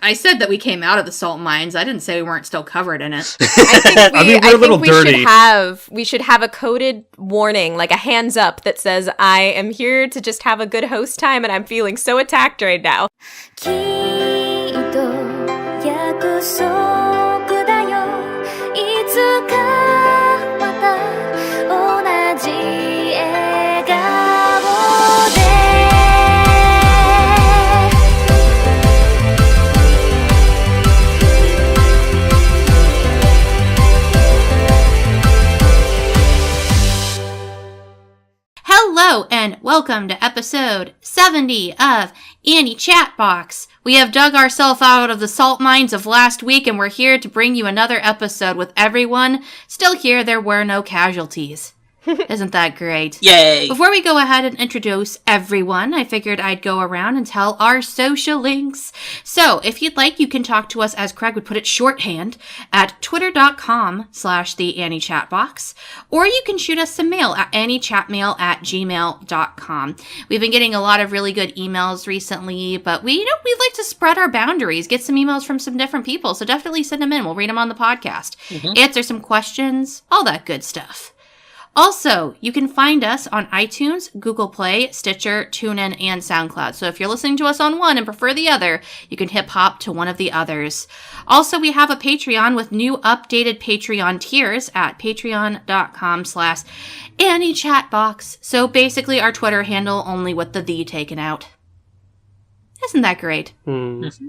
I said that we came out of the salt mines. I didn't say we weren't still covered in it. I think we should have a coded warning, like a hands up that says, I am here to just have a good host time and I'm feeling so attacked right now. Hello and welcome to episode 70 of Annie Chatbox. We have dug ourselves out of the salt mines of last week and we're here to bring you another episode with everyone still here. There were no casualties. Isn't that great? Yay! Before we go ahead and introduce everyone, I figured I'd go around and tell our social links. So, if you'd like, you can talk to us, as Craig would put it, shorthand, at twitter.com/theanniechatbox, or you can shoot us some mail at anniechatmail@gmail.com. We've been getting a lot of really good emails recently, but we'd like to spread our boundaries, get some emails from some different people, so definitely send them in. We'll read them on the podcast. Answer some questions, all that good stuff. Also, you can find us on iTunes, Google Play, Stitcher, TuneIn, and SoundCloud. So if you're listening to us on one and prefer the other, you can hip hop to one of the others. Also, we have a Patreon with new updated Patreon tiers at patreon.com/AnnieChatbox. So basically our Twitter handle, only with the taken out. Isn't that great? Mm-hmm.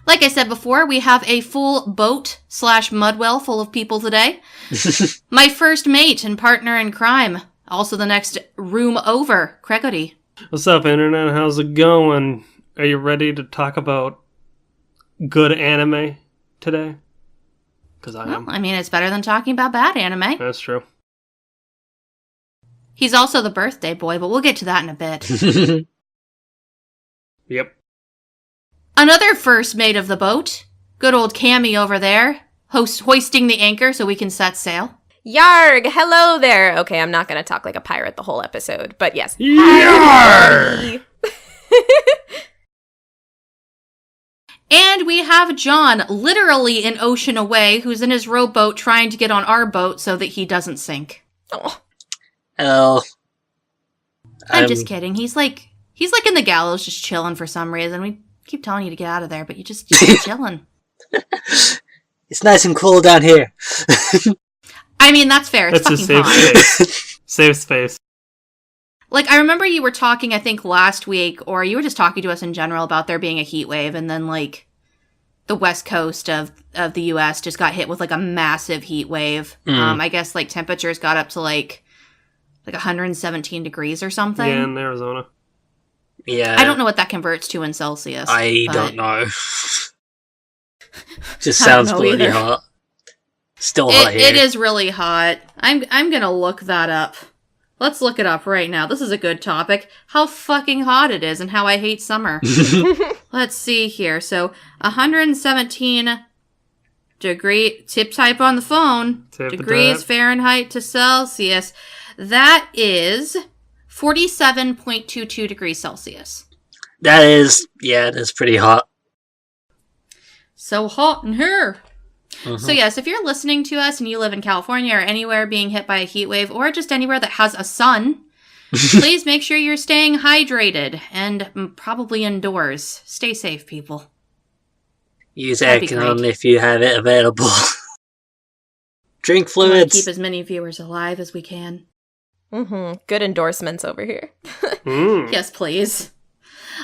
Like I said before, we have a full boat/mudwell full of people today. My first mate and partner in crime. Also the next room over, Gregory. What's up, Internet? How's it going? Are you ready to talk about good anime today? Because I am. I mean, it's better than talking about bad anime. That's true. He's also the birthday boy, but we'll get to that in a bit. Yep. Another first mate of the boat. Good old Cami over there. Hoisting the anchor so we can set sail. Yarg! Hello there! Okay, I'm not gonna talk like a pirate the whole episode, but yes. Yarg! And we have John, literally an ocean away, who's in his rowboat trying to get on our boat so that he doesn't sink. Oh. Oh. I'm just kidding. He's like in the gallows just chilling for some reason. We keep telling you to get out of there, but you're chilling. It's nice and cool down here. I mean, that's fair. It's That's fucking a safe hot. space. Safe space. Like, I remember you were talking, I think, last week, or you were just talking to us in general about there being a heat wave, and then, like, the west coast of the U.S. just got hit with, like, a massive heat wave. I guess, like, temperatures got up to, like 117 degrees or something. Yeah, in Arizona. Yeah. I don't know what that converts to in Celsius. I don't know. Just sounds bloody hot. Still hot here. It is really hot. I'm gonna look that up. Let's look it up right now. This is a good topic. How fucking hot it is and how I hate summer. Let's see here. So 117 degree tip type on the phone. Degrees Fahrenheit to Celsius. That is 47.22 degrees Celsius. That's pretty hot. So hot in here. Mm-hmm. So yes, if you're listening to us and you live in California or anywhere being hit by a heat wave or just anywhere that has a sun, please make sure you're staying hydrated and probably indoors. Stay safe, people. Use aircon if you have it available. Drink fluids. Keep as many viewers alive as we can. Good endorsements over here. Yes, please.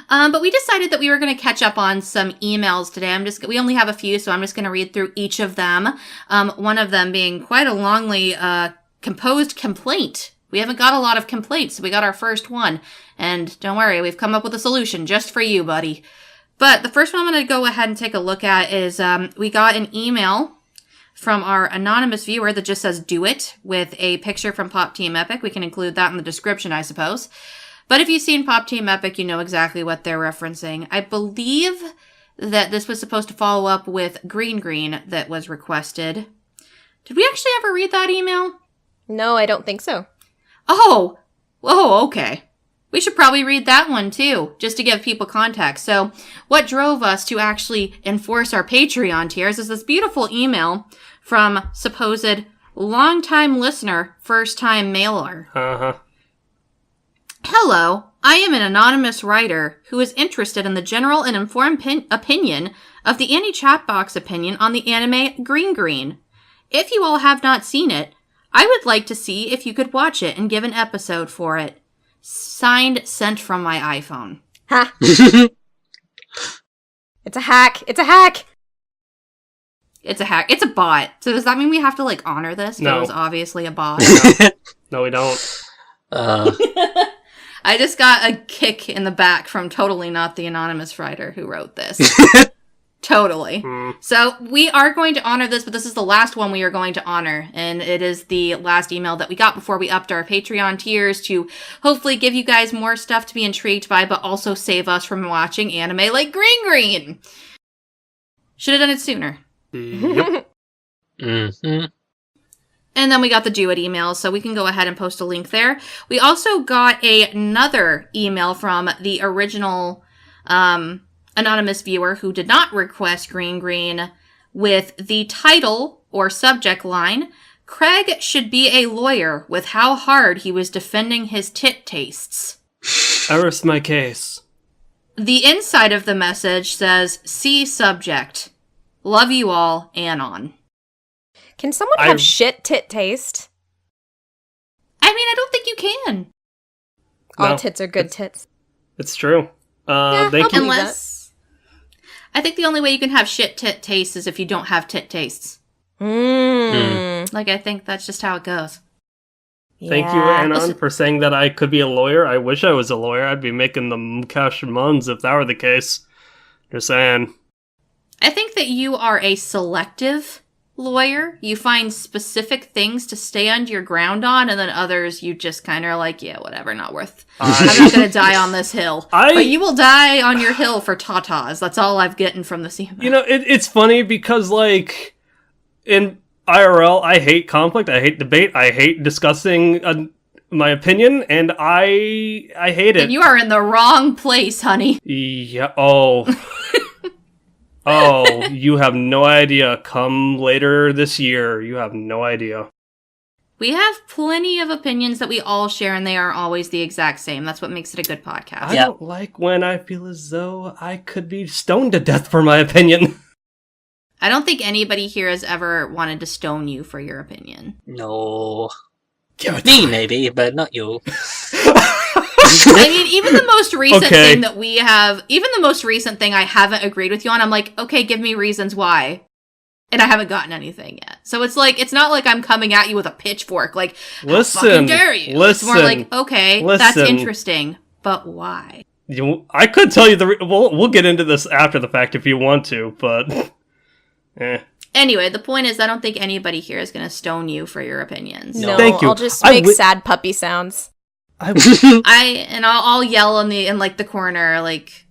But we decided that we were going to catch up on some emails today. We only have a few, so I'm just going to read through each of them. One of them being quite a longly composed complaint. We haven't got a lot of complaints, so we got our first one. And don't worry, we've come up with a solution just for you, buddy. But the first one I'm going to go ahead and take a look at is we got an email from our anonymous viewer that just says "do it" with a picture from Pop Team Epic. We can include that in the description, I suppose. But if you've seen Pop Team Epic, you know exactly what they're referencing. I believe that this was supposed to follow up with Green that was requested. Did we actually ever read that email? No, I don't think so. Oh, okay. We should probably read that one too, just to give people context. So what drove us to actually enforce our Patreon tiers is this beautiful email from supposed longtime listener, first-time mailer. Hello, I am an anonymous writer who is interested in the general and informed opinion of the anti-chat box opinion on the anime Green Green. If you all have not seen it, I would like to see if you could watch it and give an episode for it. Signed, sent from my iPhone. Ha! It's a hack! It's a hack! It's a hack. It's a bot. So does that mean we have to, like, honor this? No. It was obviously a bot. No, we don't. I just got a kick in the back from totally not the anonymous writer who wrote this. Totally. So we are going to honor this, but this is the last one we are going to honor. And it is the last email that we got before we upped our Patreon tiers to hopefully give you guys more stuff to be intrigued by, but also save us from watching anime like Green Green. Should have done it sooner. Yep. And then we got the do it emails, so we can go ahead and post a link there. We also got another email from the original anonymous viewer who did not request Green Green with the title or subject line, Craig should be a lawyer with how hard he was defending his tit tastes. I rest my case. The inside of the message says, see subject. Love you all, Anon. Can someone have shit tit taste? I mean, I don't think you can. All tits are good tits. It's true. Yeah, they can. Unless... I think the only way you can have shit tit tastes is if you don't have tit tastes. Like, I think that's just how it goes. Thank you, Anon, for saying that I could be a lawyer. I wish I was a lawyer. I'd be making the cash muns if that were the case. Just saying. I think that you are a selective lawyer. You find specific things to stand your ground on, and then others you just kind of are like, yeah, whatever, not worth. I'm not going to die on this hill. But you will die on your hill for tatas. That's all I've gotten from this email. You know, it's funny because, like, in IRL, I hate conflict, I hate debate, I hate discussing my opinion, and I hate it. And you are in the wrong place, honey. Yeah, oh, you have no idea. Come later this year, you have no idea. We have plenty of opinions that we all share, and they are always the exact same. That's what makes it a good podcast. I don't like when I feel as though I could be stoned to death for my opinion. I don't think anybody here has ever wanted to stone you for your opinion. No. Me, maybe, but not you. I mean, even the most recent thing that we have, even the most recent thing I haven't agreed with you on, I'm like, okay, give me reasons why. And I haven't gotten anything yet. So it's like, it's not like I'm coming at you with a pitchfork, like, how fucking dare you? It's more like, okay, that's interesting, but why? I could tell you we'll get into this after the fact if you want to, but... Anyway, the point is, I don't think anybody here is going to stone you for your opinions. No, thank you. I'll just make sad puppy sounds. I'll yell in the corner, like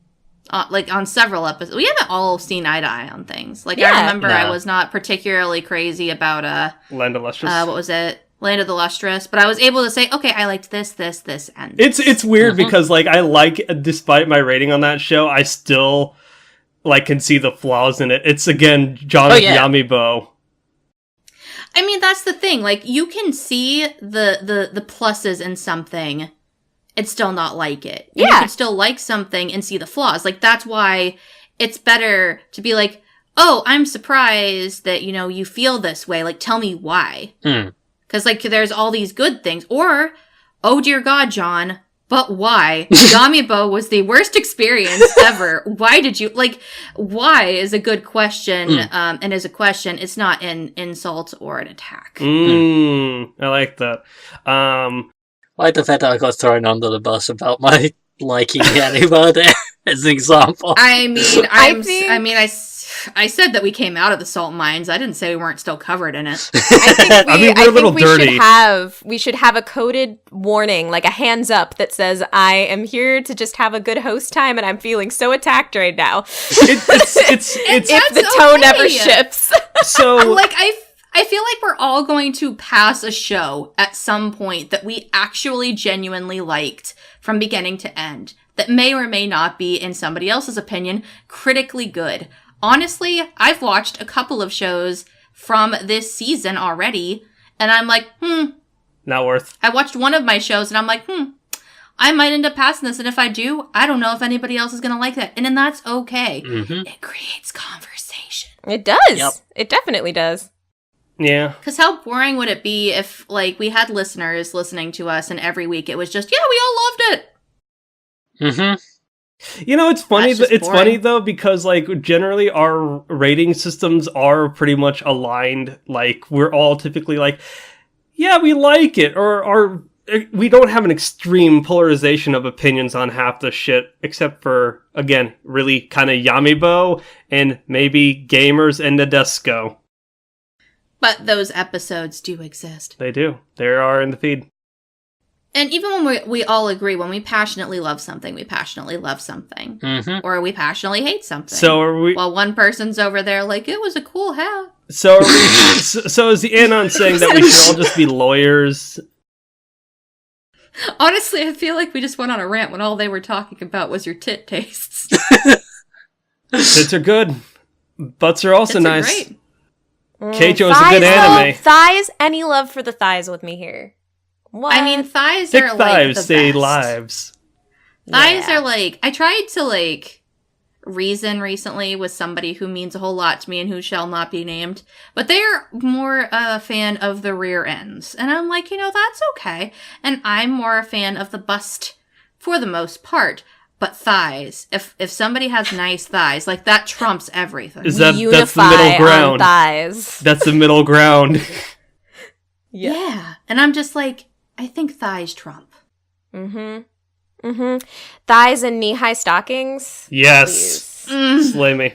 on several episodes. We haven't all seen eye to eye on things. Like, I remember I was not particularly crazy about Land of Lustrous. what was it? Land of the Lustrous, but I was able to say, okay, I liked this, and this. It's weird because, like, despite my rating on that show, I still can see the flaws in it. It's again Yamibo. I mean, that's the thing. Like, you can see the pluses in something and still not like it. You can still like something and see the flaws. Like, that's why it's better to be like, oh, I'm surprised that, you feel this way. Like, tell me why. Because, there's all these good things. Or, oh, dear God, John, but why? Yamibo was the worst experience ever. Why did you... why is a good question, and is a question. It's not an insult or an attack. I like that. Like the fact that I got thrown under the bus about my liking the anime there, as an example. I mean, I said that we came out of the salt mines. I didn't say we weren't still covered in it. I think we're a little dirty. We should have a coded warning, like a hands up that says, I am here to just have a good host time and I'm feeling so attacked right now. It's if the tone ever shifts. So I feel like we're all going to pass a show at some point that we actually genuinely liked from beginning to end, that may or may not be, in somebody else's opinion, critically good. Honestly, I've watched a couple of shows from this season already, and I'm like, Not worth. I watched one of my shows, and I'm like, I might end up passing this, and if I do, I don't know if anybody else is going to like that. And then that's okay. Mm-hmm. It creates conversation. It does. Yep. It definitely does. Yeah. Because how boring would it be if, like, we had listeners listening to us, and every week it was just, yeah, we all loved it. Mm-hmm. You know, it's funny. That's just It's boring. funny though because like generally our rating systems are pretty much aligned. Like we're all typically like, yeah, we like it, or we don't have an extreme polarization of opinions on half the shit, except for again, really kind of Yamibo and maybe Gamers and Nadesco. But those episodes do exist. They do. They are in the feed. And even when we all agree, when we passionately love something, we passionately love something. Mm-hmm. Or we passionately hate something. So are we? While one person's over there like, it was a cool hat. So are we? So is the Anon saying that we should all just be lawyers? Honestly, I feel like we just went on a rant when all they were talking about was your tit tastes. Tits are good. Butts are also Tits are nice. great. Keijo is a Thighs, good anime. though, thighs. Any love for the thighs with me here? What? I mean, thighs Thick are like thighs the save best. lives. Thighs Yeah. are like, I tried to like reason recently with somebody who means a whole lot to me and who shall not be named, but they're more a fan of the rear ends. And I'm like, that's okay. And I'm more a fan of the bust for the most part. But thighs, if somebody has nice thighs, like that trumps everything. Is We that's the unify middle on ground? thighs. That's the middle ground. Yeah. And I'm just like, I think thighs trump. Thighs and knee-high stockings. Yes. Please. Slay me.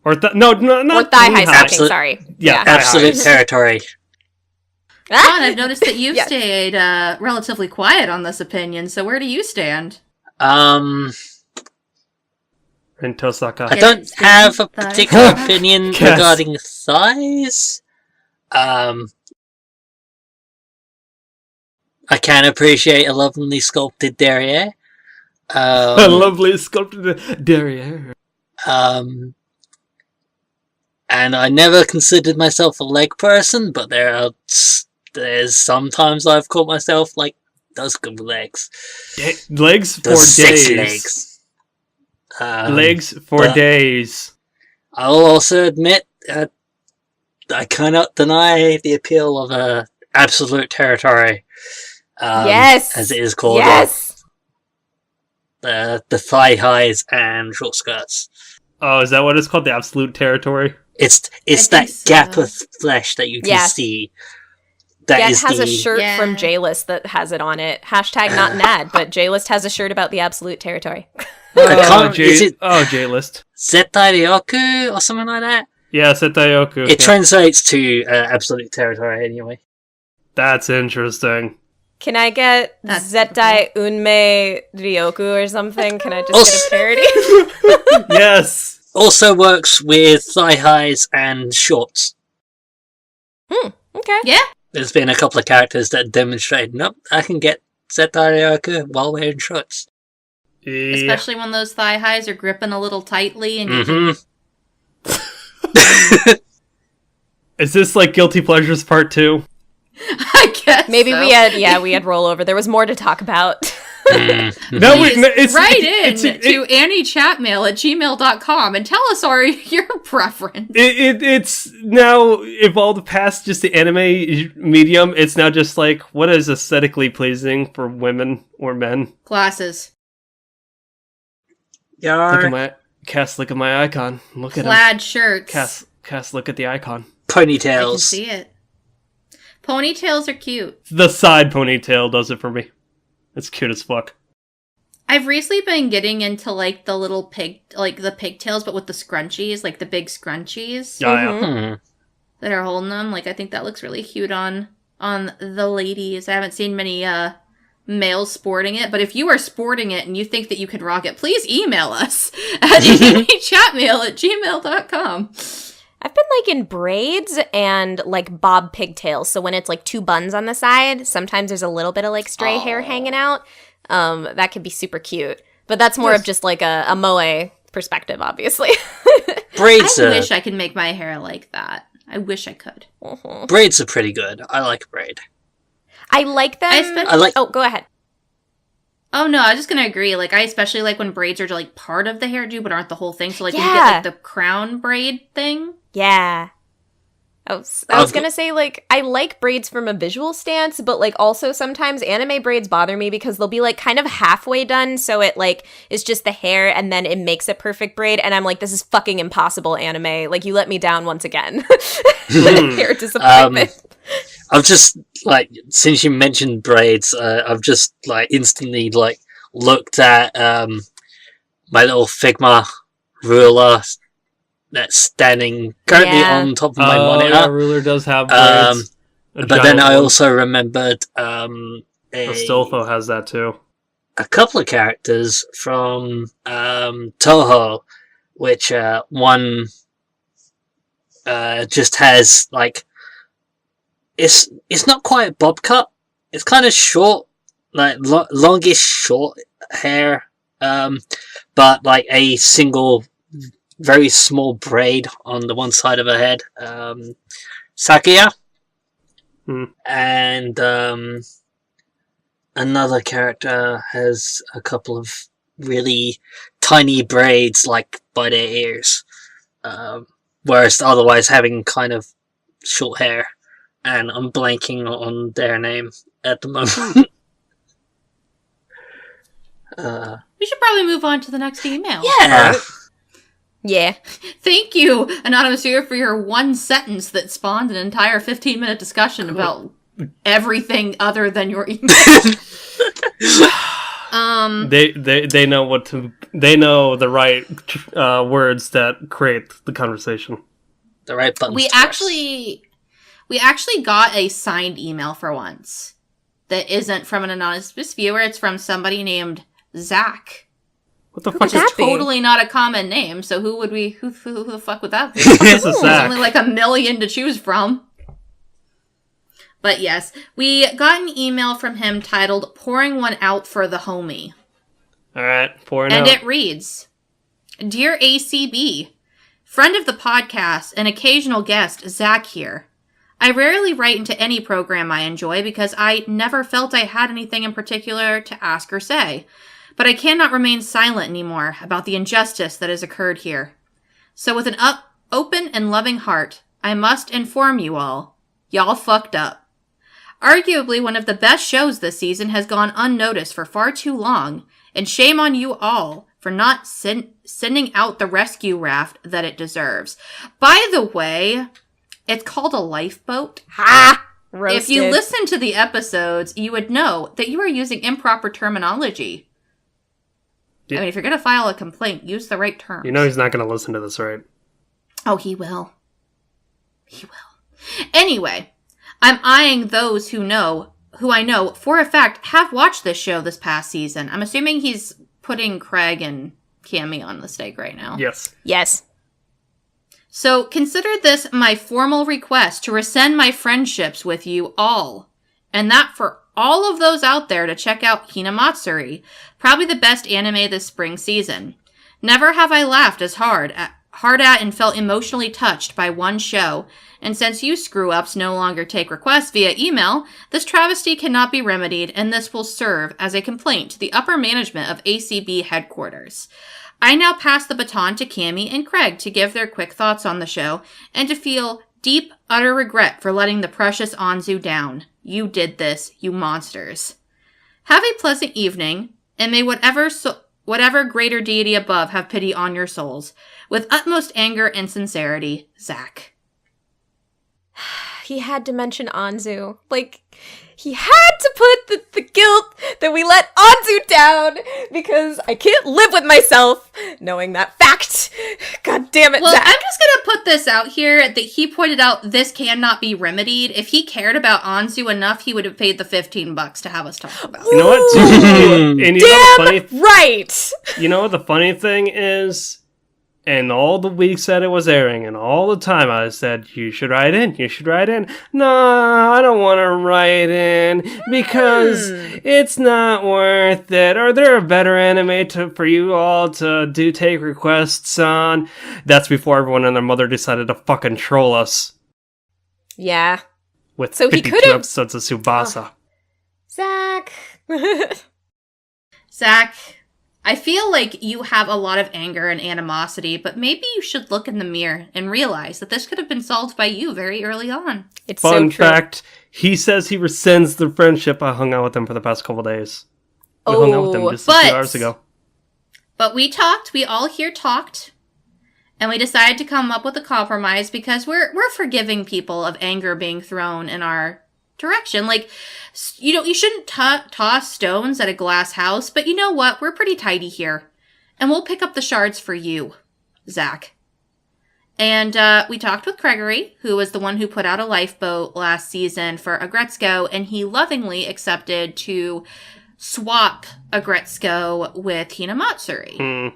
Or not Or thigh-high knee-high. stockings, Absolute- sorry. Yeah. Absolute territory. John, I've noticed that you've Yes. stayed relatively quiet on this opinion, so where do you stand? In I Tosaka. Yeah. don't have a Thighs. particular opinion Yes. regarding thighs. I can appreciate a lovely sculpted derriere. A lovely sculpted derriere. And I never considered myself a leg person, but there's sometimes I've caught myself like, those good legs. Legs for Those days. 6 legs. Legs for but- days. I'll also admit, I cannot deny the appeal of absolute territory. Yes. As it is called. Yes. The thigh highs and short skirts. Oh, is that what it's called? The absolute territory? It's I that think so. gap of flesh that you can Yeah. see. That Get is has the a shirt Yeah. from J-List that has it on it. Hashtag not mad, but J-List has a shirt about the absolute territory. Is it J-List. Zetai Ryoku or something like that? Yeah, Setayoku. It Yeah. translates to absolute territory anyway. That's interesting. Can I get That's Zetai Unmei Ryoku or something? Can I just Also- get a parody? Yes. Also works with thigh highs and shorts. Okay. Yeah. There's been a couple of characters that demonstrated, nope, I can get Zetai Ryoku while wearing shorts. Yeah. Especially when those thigh highs are gripping a little tightly and you Mm-hmm. Is this like Guilty Pleasures Part 2? I guess Maybe so. we had rollover. There was more to talk about. No, Please it's write it's- in to anniechatmail@gmail.com and tell us your preference. It's now evolved past just the anime medium. It's now just like, what is aesthetically pleasing for women or men? Glasses. Look at my Cass. Look at my icon. Look at him. Plaid shirts. Cass. Look at the icon. I can Ponytails. see it. Ponytails are cute. The side ponytail does it for me. It's cute as fuck. I've recently been getting into like the little the pigtails, but with the scrunchies, like the big scrunchies Yeah. Hmm. that are holding them. Like I think that looks really cute on the ladies. I haven't seen many males sporting it, but if you are sporting it and you think that you can rock it, please email us at chatmail@gmail.com. I've been liking braids and like bob pigtails. So when it's like 2 buns on the side, sometimes there's a little bit of like stray hair hanging out. That could be super cute. But that's more of just like a moe perspective, obviously. Braids I wish I could make my hair like that. I wish I could. Braids are pretty good. I like a braid. I like them. Oh, go ahead. Oh, no, I was just going to agree. Like, I especially like when braids are, like, part of the hairdo, but aren't the whole thing. So, like, when you get, like, the crown braid thing. Yeah. I was going to say, like, I like braids from a visual stance, but, like, also sometimes anime braids bother me because they'll be, like, kind of halfway done. So it, like, is just the hair and then it makes a perfect braid. And I'm like, this is fucking impossible, anime. Like, you let me down once again. Hair disappointment. I've just, like, since you mentioned braids, I've just, like, instantly, like, looked at my little Figma ruler that's standing currently on top of my monitor. Yeah, ruler does have braids. But then I also remembered Astolfo has that too. A couple of characters from Toho, which one just has, like, it's not quite a bob cut. It's kind of short, like longish short hair, but like a single very small braid on the one side of her head. Sakia. And another character has a couple of really tiny braids, like by their ears, whereas otherwise having kind of short hair. And I'm blanking on their name at the moment. We should probably move on to the next email. Yeah. Yeah. Thank you, Anonymous Viewer, for your one sentence that spawned an entire 15-minute discussion about everything other than your email. They know what to. They know the right words that create the conversation. The right buttons. We actually got a signed email for once that isn't from an anonymous viewer. It's from somebody named Zach. What the fuck is that? Totally not a common name. So who the fuck would that be? This is Zach. There's only like 1 million to choose from. But yes, we got an email from him titled "Pouring One Out for the Homie." All right, pouring and out. And it reads, "Dear ACB, friend of the podcast and occasional guest, Zach here. I rarely write into any program I enjoy because I never felt I had anything in particular to ask or say. But I cannot remain silent anymore about the injustice that has occurred here. So with an open and loving heart, I must inform you all, y'all fucked up. Arguably one of the best shows this season has gone unnoticed for far too long, and shame on you all for not sending out the rescue raft that it deserves. By the way, it's called a lifeboat. Ha! Roasted. If you listen to the episodes, you would know that you are using improper terminology. I mean, if you're going to file a complaint, use the right terms. You know he's not going to listen to this, right? Oh, he will. He will. Anyway, I'm eyeing those who I know for a fact have watched this show this past season. I'm assuming he's putting Craig and Cami on the stake right now. Yes. Yes. So consider this my formal request to rescind my friendships with you all. And that for all of those out there to check out Hinamatsuri, probably the best anime this spring season. Never have I laughed as hard at and felt emotionally touched by one show, and since you screw-ups no longer take requests via email, this travesty cannot be remedied, and this will serve as a complaint to the upper management of ACB headquarters. I now pass the baton to Cami and Craig to give their quick thoughts on the show, and to feel deep, utter regret for letting the precious Anzu down. You did this, you monsters. Have a pleasant evening, and may whatever greater deity above have pity on your souls. With utmost anger and sincerity, Zach." He had to mention Anzu. Like, he had to put the guilt that we let Anzu down because I can't live with myself knowing that fact. God damn it, well, Zach. I'm just gonna put this out here that he pointed out this cannot be remedied. If he cared about Anzu enough, he would have paid the $15 to have us talk about it. You know what? And you know the funny right. You know what the funny thing is? And all the weeks that it was airing, and all the time I said, you should write in. No, I don't want to write in because it's not worth it. Are there a better anime for you all to take requests on? That's before everyone and their mother decided to fucking troll us. Yeah. With So he 52 could've- episodes of Tsubasa. Zach. Zach, I feel like you have a lot of anger and animosity, but maybe you should look in the mirror and realize that this could have been solved by you very early on. It's Fun so true. fact, he says he rescinds the friendship. I hung out with him for the past couple days. We hung out with him just a few hours ago. But we talked, we all here talked, and we decided to come up with a compromise because we're forgiving people of anger being thrown in our direction. Like, you shouldn't toss stones at a glass house, but you know what? We're pretty tidy here. And we'll pick up the shards for you, Zach. And we talked with Gregory, who was the one who put out a lifeboat last season for Agretzko, and he lovingly accepted to swap Agretzko with Hinamatsuri.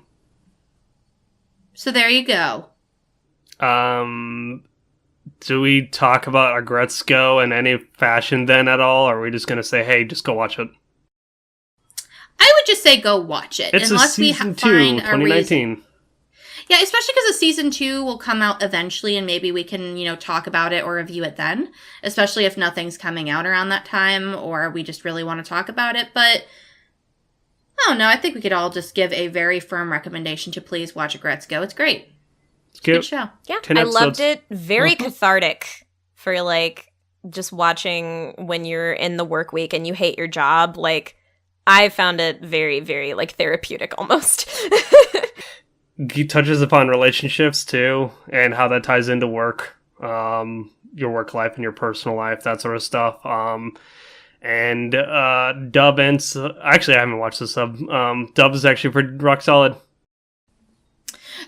So there you go. Do we talk about Agretzko in any fashion then at all? Or are we just going to say, hey, just go watch it? I would just say go watch it. It's unless a season we 2, find 2019. Yeah, especially because the season 2 will come out eventually, and maybe we can, talk about it or review it then. Especially if nothing's coming out around that time, or we just really want to talk about it. But I don't know. I think we could all just give a very firm recommendation to please watch Agretzko. It's great. It's a good show. Yeah, 10 I episodes. loved it. Very cathartic for, like, just watching when you're in the work week and you hate your job. Like, I found it very, very, like, therapeutic almost. He touches upon relationships, too, and how that ties into work. Your work life and your personal life, that sort of stuff. And dub and... Actually, I haven't watched the sub. Dub is actually pretty rock solid.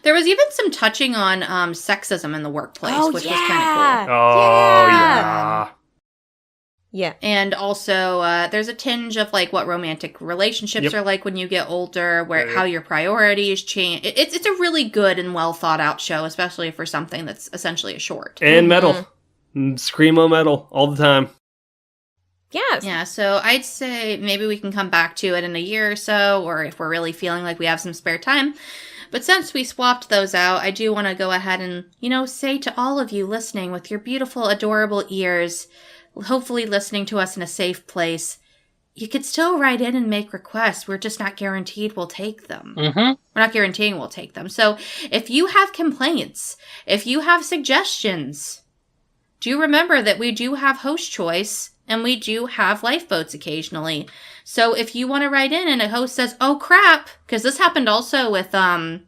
There was even some touching on sexism in the workplace, which was kind of cool. Oh, yeah. Yeah. And also, there's a tinge of, like, what romantic relationships are like when you get older, how your priorities change. It's a really good and well-thought-out show, especially for something that's essentially a short. And metal. Screamo metal all the time. Yes. Yeah, so I'd say maybe we can come back to it in a year or so, or if we're really feeling like we have some spare time. But since we swapped those out, I do want to go ahead and, say to all of you listening with your beautiful, adorable ears, hopefully listening to us in a safe place, you could still write in and make requests. We're just not guaranteed we'll take them. We're not guaranteeing we'll take them. So if you have complaints, if you have suggestions, do remember that we do have host choice and we do have lifeboats occasionally. So if you want to write in and a host says, oh crap, because this happened also with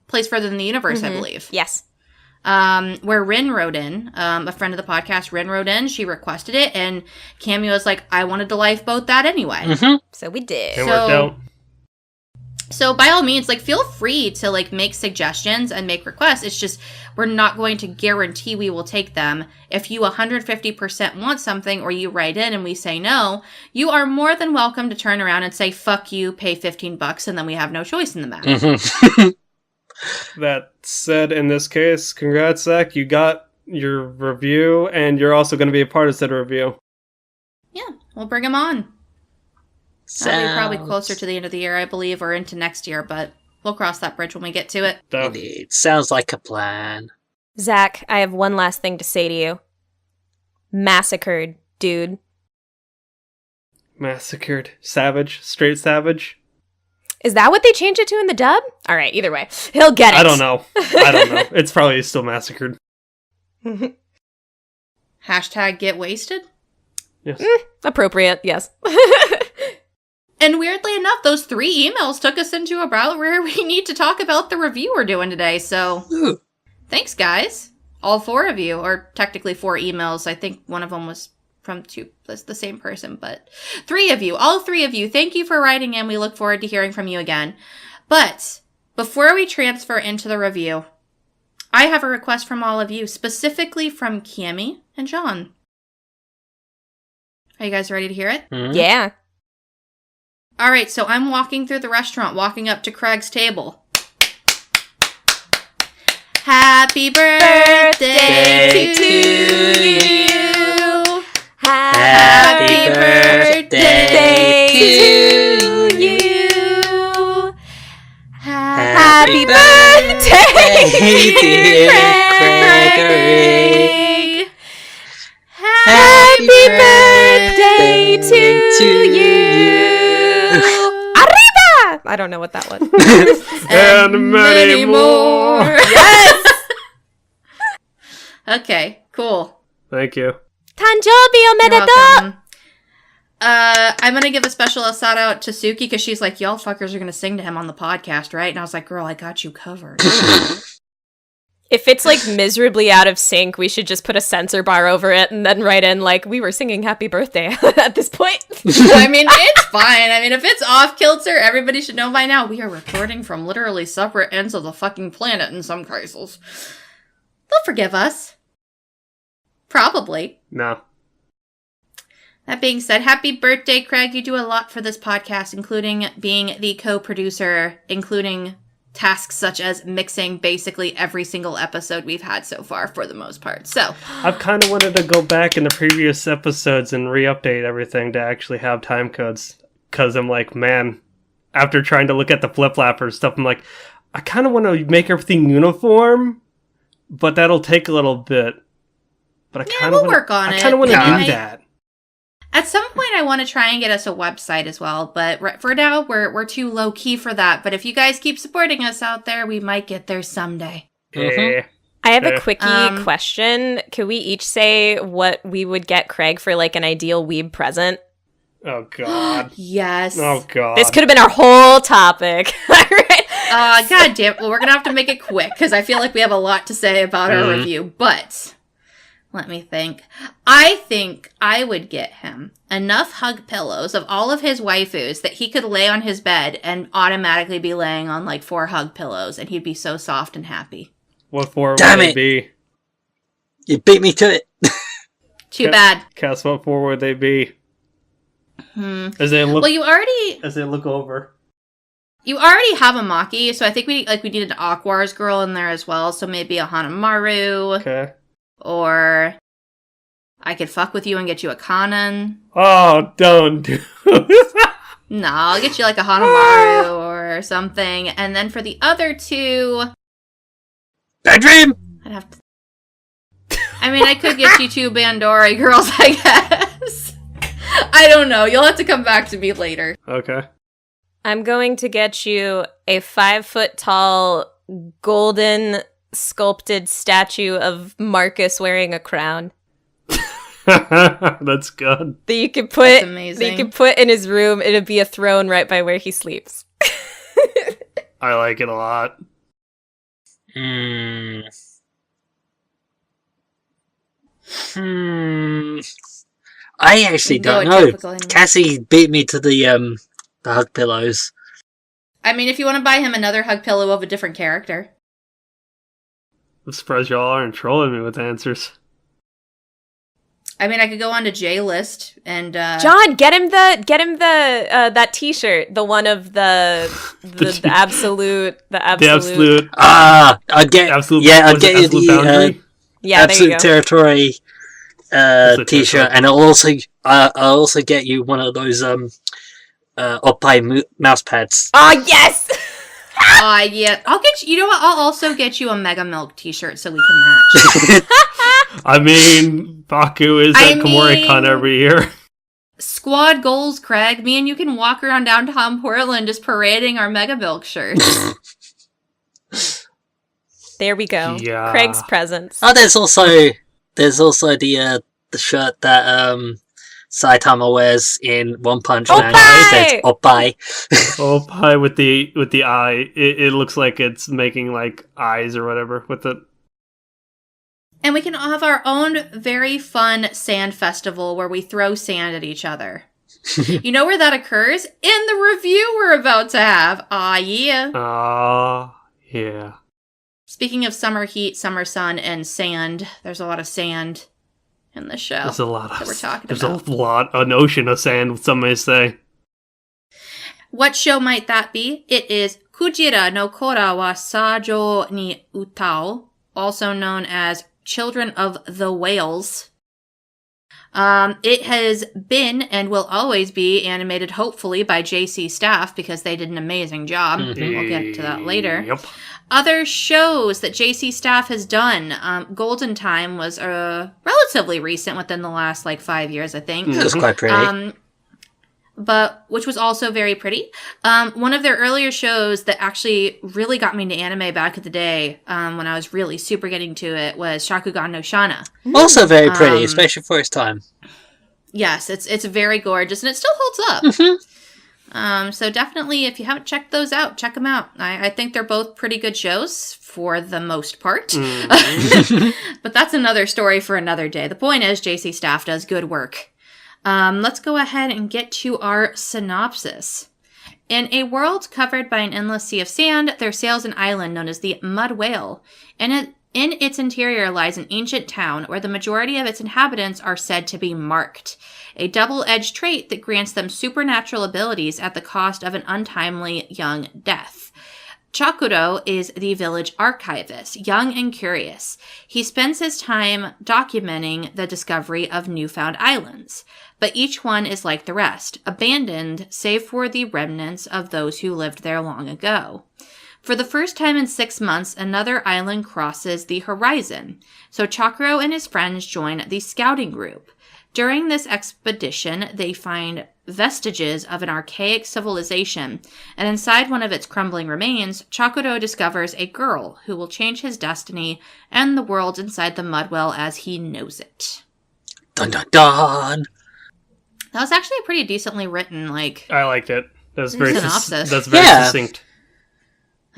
Place Further Than the Universe, I believe. Yes. Where Rin wrote in, a friend of the podcast, Rin wrote in, she requested it, and Cami was like, I wanted to lifeboat that anyway. So we did. It worked out. So by all means, feel free to, make suggestions and make requests. It's just, we're not going to guarantee we will take them. If you 150% want something or you write in and we say no, you are more than welcome to turn around and say, fuck you, pay $15, and then we have no choice in the matter. That said, in this case, congrats, Zach. You got your review, and you're also going to be a part of said review. Yeah, we'll bring them on. That'll be probably closer to the end of the year, I believe, or into next year, but we'll cross that bridge when we get to it. Indeed. Sounds like a plan. Zach, I have one last thing to say to you. Massacred, dude. Massacred. Savage. Straight savage. Is that what they changed it to in the dub? All right, either way. He'll get it. I don't know. It's probably still massacred. Hashtag get wasted. Yes. Appropriate, yes. And weirdly enough, those 3 emails took us into about where we need to talk about the review we're doing today, so thanks, guys. All 4 of you, or technically 4 emails. I think one of them was from the same person, but 3 of you, all 3 of you, thank you for writing in. We look forward to hearing from you again. But before we transfer into the review, I have a request from all of you, specifically from Cami and John. Are you guys ready to hear it? Yeah. All right, so I'm walking through the restaurant, walking up to Craig's table. Happy birthday to you. Happy birthday to you. Happy birthday, dear Gregory. Happy birthday to you. Arriba! I don't know what that was. And many more. Yes! Okay, cool. Thank you. Tanjobi You're omedetou! welcome. I'm gonna give a special shout out to Suki because she's like, y'all fuckers are gonna sing to him on the podcast, right? And I was like, girl, I got you covered. If it's like miserably out of sync, we should just put a censor bar over it and then write in like, we were singing happy birthday at this point. I mean, it's fine. I mean, if it's off kilter, everybody should know by now. We are recording from literally separate ends of the fucking planet in some cases. They'll forgive us. Probably. No. That being said, happy birthday, Craig. You do a lot for this podcast, including being the co-producer, including tasks such as mixing basically every single episode we've had so far for the most part. So, I've kind of wanted to go back in the previous episodes and re-update everything to actually have time codes. Because I'm like, man, after trying to look at the flip-flapper stuff, I'm like, I kind of want to make everything uniform, but that'll take a little bit. But I yeah, kind of we'll work on it. I kind of want to Yeah. do that. At some point, I want to try and get us a website as well, but for now, we're too low key for that. But if you guys keep supporting us out there, we might get there someday. Eh. I have a Eh. quickie question. Could we each say what we would get Craig for like an ideal weeb present? Oh, God. Yes. Oh, God. This could have been our whole topic. All right. God damn. Well, we're gonna have to make it quick because I feel like we have a lot to say about our review. But let me think. I think I would get him enough hug pillows of all of his waifus that he could lay on his bed and automatically be laying on like 4 hug pillows, and he'd be so soft and happy. What for Damn would it. they be? You beat me to it. Too bad. Cass, what for would they be? As they look, Well, you already over. have a Maki, so I think we need an Aquars girl in there as well. So maybe a Hanamaru, Okay. or I could fuck with you and get you a Kanan. Oh, don't do No, I'll get you like a Hanamaru or something. And then for the other 2, Bedroom! I'd have to... I mean, I could get you 2 Bandori girls, I guess. I don't know. You'll have to come back to me later. Okay. I'm going to get you a 5-foot tall golden sculpted statue of Marcus wearing a crown That's good. that you could put That's that amazing. you could put in his room. It'd be a throne right by where he sleeps. I like it a lot. I actually Go don't a know. typical anime. Cassie beat me to the hug pillows. I mean, if you want to buy him another hug pillow of a different character. I'm surprised y'all aren't trolling me with answers. I mean, I could go on to J List and John, get him the that T-shirt, the one of the absolute. The absolute I'll get absolute. yeah, I'll what is it, get you absolute the boundary. Yeah, there you Absolute go. Territory Absolute T-shirt, Territory. and I'll also get you one of those Oppai mouse pads. Oh yes. yeah, I'll get you. You know what? I'll also get you a Mega Milk T-shirt so we can match. I mean, Baku is I at KomoriCon mean- every year. Squad goals, Craig. Me and you can walk around downtown Portland just parading our Mega Milk shirts. There we go. Yeah. Craig's presents. Oh, there's also the shirt that Saitama wears in One Punch Man. Oppai! It says Oppai. Oh, pie with the eye. It looks like it's making like eyes or whatever with it. And we can have our own very fun sand festival where we throw sand at each other. You know where that occurs? In the review we're about to have. Aw, yeah. Yeah. Speaking of summer heat, summer sun, and sand, there's a lot of sand in the show. There's a lot that we're talking There's about. a lot, an ocean of sand, some may say. What show might that be? It is Kujira no Kora wa Sajou ni Utau. also known as Children of the Whales. It has been and will always be animated, hopefully, by JC Staff because they did an amazing job. We'll get to that later. Yep. Other shows that JC Staff has done, Golden Time was relatively recent, within the last 5 years, I think. It was quite pretty. But which was also very pretty. One of their earlier shows that actually really got me into anime back in the day, when I was really super getting to it, was Shakugan no Shana. Also very pretty, especially for its time. Yes, it's very gorgeous, and it still holds up. So definitely, if you haven't checked those out, check them out. I think they're both pretty good shows for the most part. But that's another story for another day. The point is, JC Staff does good work. Let's go ahead and get to our synopsis. In a world covered by an endless sea of sand, there sails an island known as the Mud Whale. In its interior lies an ancient town where the majority of its inhabitants are said to be marked, a double-edged trait that grants them supernatural abilities at the cost of an untimely young death. Chakuro is the village archivist, young and curious. He spends his time documenting the discovery of newfound islands, but each one is like the rest, abandoned save for the remnants of those who lived there long ago. For the first time in 6 months, another island crosses the horizon, so Chakuro and his friends join the scouting group. During this expedition, they find vestiges of an archaic civilization, and inside one of its crumbling remains, Chakuro discovers a girl who will change his destiny and the world inside the Mudwell as he knows it. Dun dun dun! That was actually pretty decently written, I liked it. That's very synopsis. That's very succinct.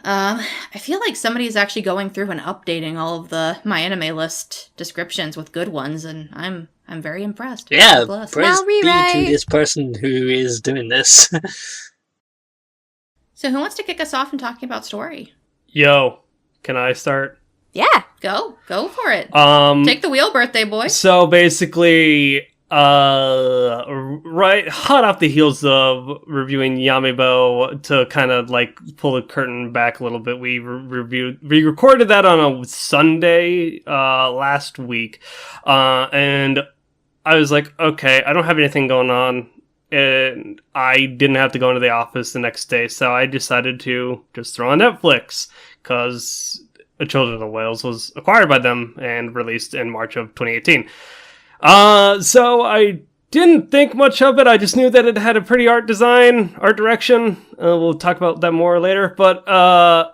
I feel like somebody's actually going through and updating all of the My Anime List descriptions with good ones, and I'm very impressed. Yeah, Blessed. praise Now be rewrite. to this person who is doing this. So who wants to kick us off in talking about story? Yo, can I start? Yeah. Go for it. Take the wheel, birthday boy. So basically, right hot off the heels of reviewing Yamibo, to kind of pull the curtain back a little bit, we recorded that on a Sunday last week, and I was like, okay, I don't have anything going on, and I didn't have to go into the office the next day, so I decided to just throw on Netflix, because Children of the Whales was acquired by them and released in March of 2018. So I didn't think much of it. I just knew that it had a pretty art direction. We'll talk about that more later. But,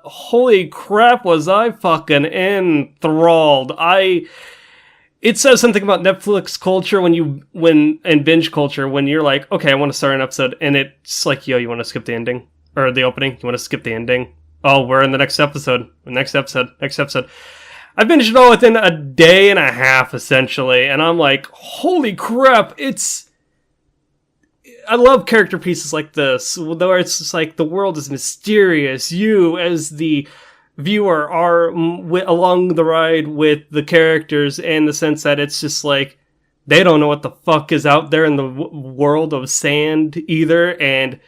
holy crap, was I fucking enthralled. It says something about Netflix culture and binge culture when you're like, okay, I want to start an episode, and it's like, yo, you want to skip the ending? Or the opening? You want to skip the ending? Oh, we're in the next episode. Next episode. I finished it all within a day and a half, essentially, and I'm like, holy crap, I love character pieces like this, where it's just like, the world is mysterious, you, as the viewer, are along the ride with the characters, in the sense that it's just like, they don't know what the fuck is out there in the world of sand, either, and,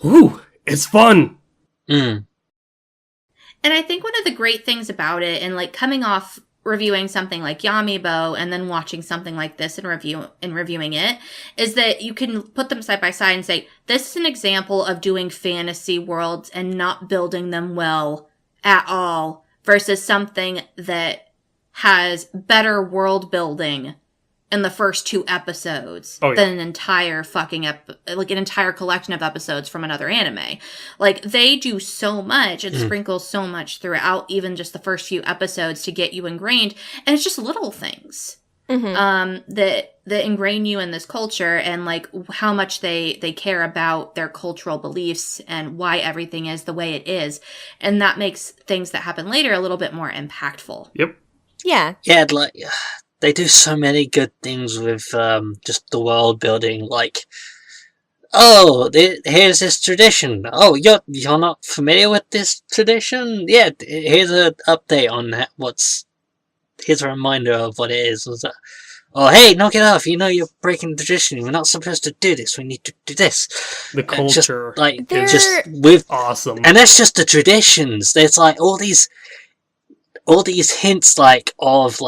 whew, it's fun! And I think one of the great things about it, and coming off reviewing something like Yamibo and then watching something like this and reviewing it, is that you can put them side by side and say, this is an example of doing fantasy worlds and not building them well at all, versus something that has better world building in the first 2 episodes than an entire fucking an entire collection of episodes from another anime. They do so much and sprinkle so much throughout even just the first few episodes to get you ingrained, and it's just little things that ingrain you in this culture, and how much they care about their cultural beliefs and why everything is the way it is, and that makes things that happen later a little bit more impactful. Yep. Yeah. Yeah, they do so many good things with just the world building. Here's this tradition. Oh, you're not familiar with this tradition? Yeah, here's an update on here's a reminder of what it is. Oh, hey, knock it off. You're breaking the tradition. We're not supposed to do this. We need to do this. The culture. Just with awesome. And that's just the traditions. There's all these all these hints of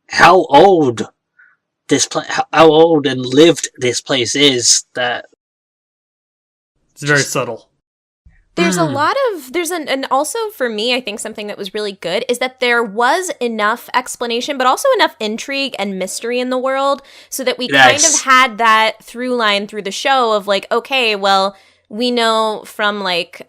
how old how old and lived this place is, that It's very subtle. There's a lot of, and also for me, I think something that was really good is that there was enough explanation, but also enough intrigue and mystery in the world so that we kind of had that through line through the show of like, okay, well, we know from like,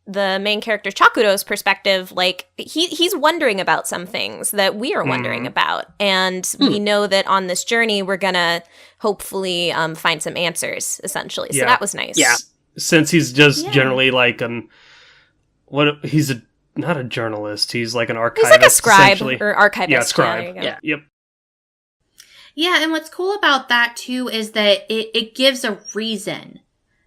the main character Chakuro's perspective, like he's wondering about some things that we are wondering about. And we know that on this journey, we're gonna hopefully find some answers, essentially. So that was nice. Yeah. Since he's just generally like not a journalist, he's like an archivist. He's like a scribe or archivist. Yeah, scribe. Yeah. Yep. Yeah, and what's cool about that too is that it gives a reason.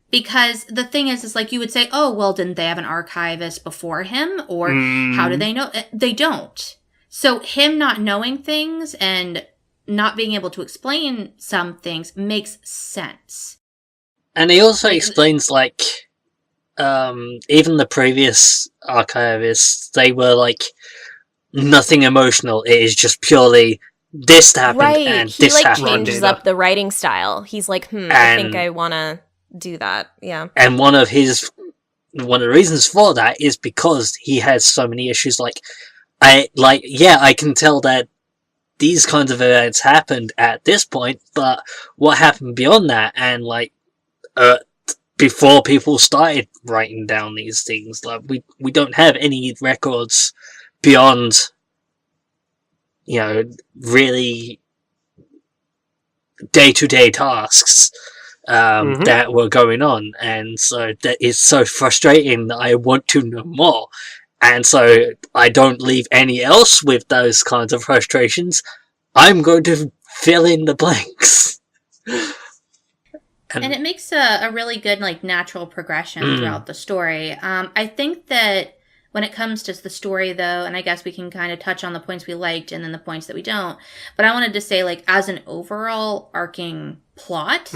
Because the thing is like you would say, oh, well, didn't they have an archivist before him? Or how do they know? They don't. So him not knowing things and not being able to explain some things makes sense. And he also explains, like, even the previous archivists, they were, like, nothing emotional. It is just purely, this happened and this happened. He, like, changes up the writing style. He's like, I think I want to do that. Yeah. And one of the reasons for that is because he has so many issues. I can tell that these kinds of events happened at this point, but what happened beyond that? And, like, before people started writing down these things, like we don't have any records beyond, really day-to-day tasks that were going on, and so that is so frustrating that I want to know more, and so I don't leave any else with those kinds of frustrations. I'm going to fill in the blanks. And it makes a really good, like, natural progression throughout the story. I think that when it comes to the story, though, and I guess we can kind of touch on the points we liked and then the points that we don't, but I wanted to say, like, as an overall arcing plot,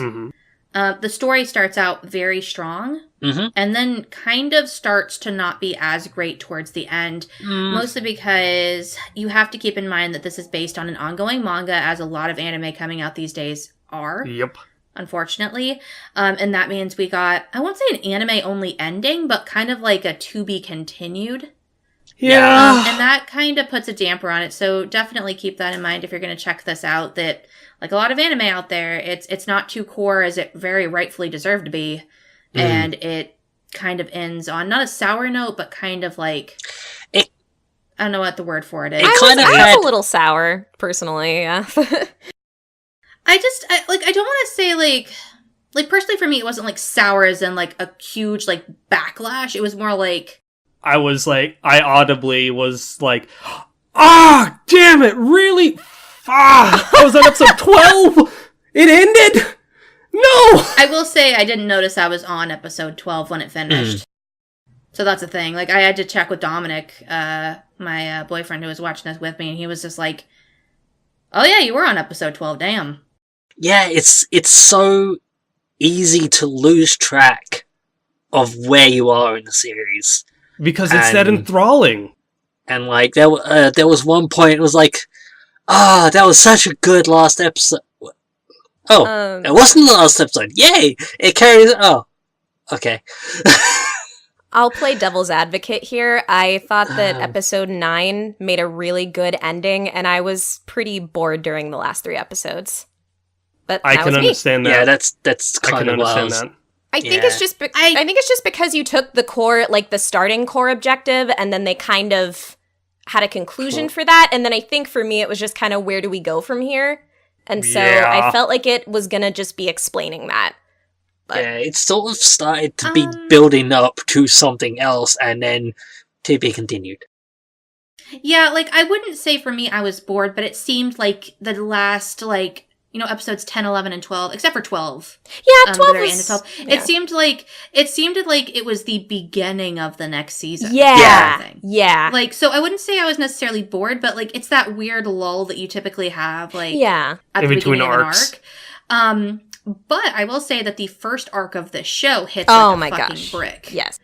the story starts out very strong, and then kind of starts to not be as great towards the end, mostly because you have to keep in mind that this is based on an ongoing manga, as a lot of anime coming out these days are. Yep. Unfortunately. And that means we got, I won't say an anime-only ending, but kind of like a to-be-continued. Yeah. And that kind of puts a damper on it, so definitely keep that in mind if you're going to check this out, that, like a lot of anime out there, it's not too core as it very rightfully deserved to be, and it kind of ends on, not a sour note, but kind of like... I don't know what the word for it is. I was a little sour, personally, yeah. I don't want to say, like, personally for me, it wasn't, like, sour as in, like, a huge, like, backlash. It was more like... I audibly was like, damn it, really? I was on episode 12? It ended? No! I will say I didn't notice I was on episode 12 when it finished. So that's the thing. Like, I had to check with Dominic, my boyfriend who was watching this with me, and he was just like, oh yeah, you were on episode 12, damn. Yeah, it's so easy to lose track of where you are in the series. Because it's that enthralling. And, like, there was one point, it was like, that was such a good last episode. Oh, it wasn't the last episode. Yay! It carries... Oh, okay. I'll play devil's advocate here. I thought that episode 9 made a really good ending, and I was pretty bored during the last 3 episodes. But I can understand that. Yeah, that's kind of understand that. I think it's just I think it's just because you took the core, like the starting core objective, and then they kind of had a conclusion for that. And then I think for me, it was just kind of, where do we go from here? And so I felt like it was gonna just be explaining that. But, yeah, it sort of started to be building up to something else, and then to be continued. Yeah, like, I wouldn't say for me I was bored, but it seemed like the last, like, episodes 10, 11, and 12, except for 12. Yeah, 12 the very was... end of 12. Yeah. It seemed like it was the beginning of the next season. Yeah. Like, so I wouldn't say I was necessarily bored, but, like, it's that weird lull that you typically have, like, at the between beginning arcs. of an arc. But I will say that the first arc of the show hits like a fucking brick. Yes.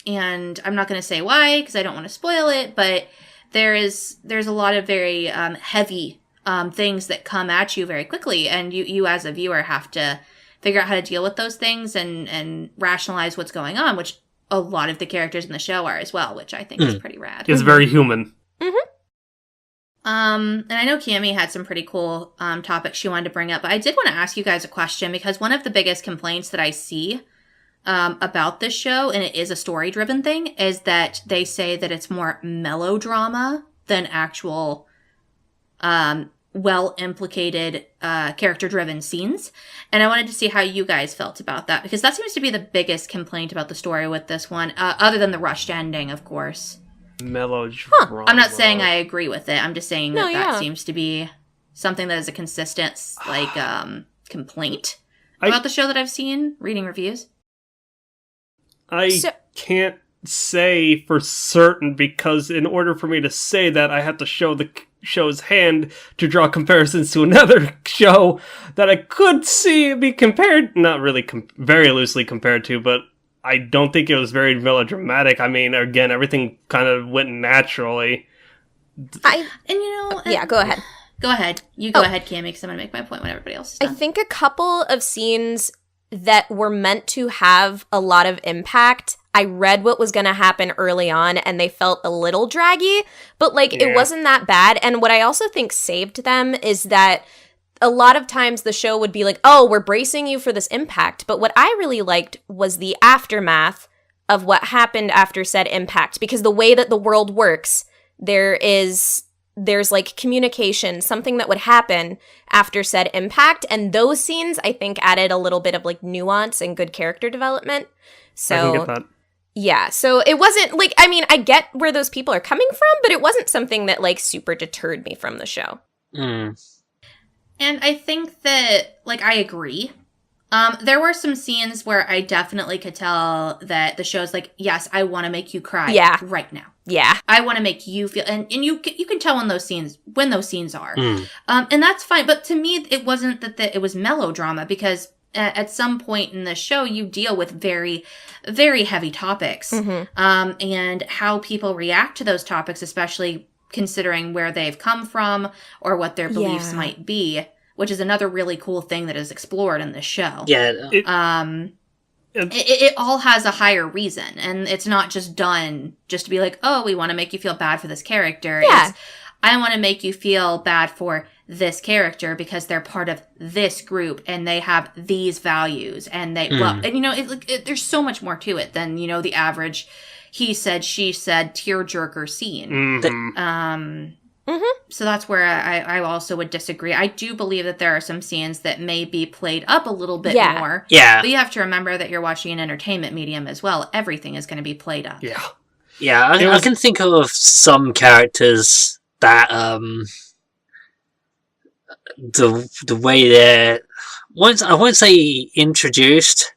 and I'm not going to say why because I don't want to spoil it, but there's a lot of very heavy things that come at you very quickly, and you as a viewer have to figure out how to deal with those things and rationalize what's going on, which a lot of the characters in the show are as well, which I think is pretty rad. It's very human. Mm-hmm. And I know Cami had some pretty cool topics she wanted to bring up, but I did want to ask you guys a question, because one of the biggest complaints that I see about this show, and it is a story-driven thing, is that they say that it's more melodrama than actual well-implicated character-driven scenes. And I wanted to see how you guys felt about that, because that seems to be the biggest complaint about the story with this one, other than the rushed ending, of course. Melodrama. I'm not saying I agree with it. I'm just saying that yeah. seems to be something that is a consistent, like, complaint about the show that I've seen, reading reviews. I can't say for certain, because in order for me to say that, I have to show the show's hand to draw comparisons to another show that I could see be compared, not really very loosely compared to, but I don't think it was very melodramatic. I mean, again, everything kind of went naturally. Yeah, go ahead. Go ahead. You go ahead, Cami, because I'm going to make my point when everybody else is done. I think a couple of scenes that were meant to have a lot of impact, I read what was going to happen early on, and they felt a little draggy, but, like, it wasn't that bad. And what I also think saved them is that a lot of times the show would be like, oh, we're bracing you for this impact. But what I really liked was the aftermath of what happened after said impact, because the way that the world works, there's like communication, something that would happen after said impact. And those scenes, I think, added a little bit of, like, nuance and good character development. So, I can get that. Yeah, so it wasn't, like, I mean, I get where those people are coming from, but it wasn't something that, like, super deterred me from the show. And I think that, like, I agree. There were some scenes where I definitely could tell that the show's like, yes, I want to make you cry right now. Yeah. I want to make you feel, and you can tell when those scenes are. And that's fine. But to me, it wasn't that it was melodrama, because at some point in the show, you deal with very, very heavy topics. And how people react to those topics, especially considering where they've come from or what their beliefs might be, which is another really cool thing that is explored in this show. It all has a higher reason, and it's not just done just to be like, oh, we want to make you feel bad for this character. It's, I want to make you feel bad for this character because they're part of this group and they have these values, and they and you know, there's so much more to it than, you know, the average he said, she said, tearjerker scene. So that's where I also would disagree. I do believe that there are some scenes that may be played up a little bit more. But you have to remember that you're watching an entertainment medium as well. Everything is going to be played up. I can think of some characters that the way they're I won't say introduced.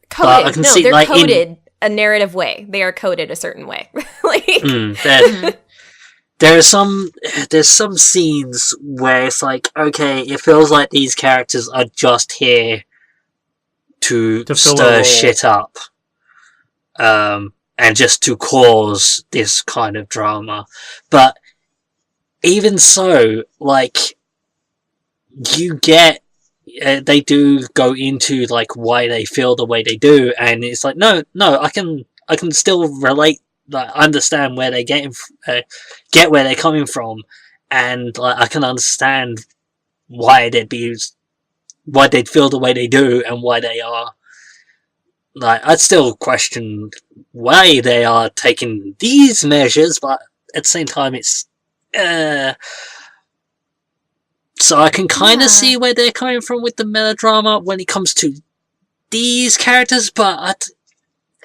Coded. I can no, see, they're like, coded a narrative way. They are coded a certain way. There's some scenes where it's like, okay, it feels like these characters are just here to stir shit up, and just to cause this kind of drama. But even so, like, you get, they do go into, like, why they feel the way they do, and it's like, no, I can still relate. Like, understand where they get where they're coming from, and, like, I can understand why they'd feel the way they do, and why they are. Like, I'd still question why they are taking these measures, but at the same time, it's so I can kind of see where they're coming from with the melodrama when it comes to these characters, but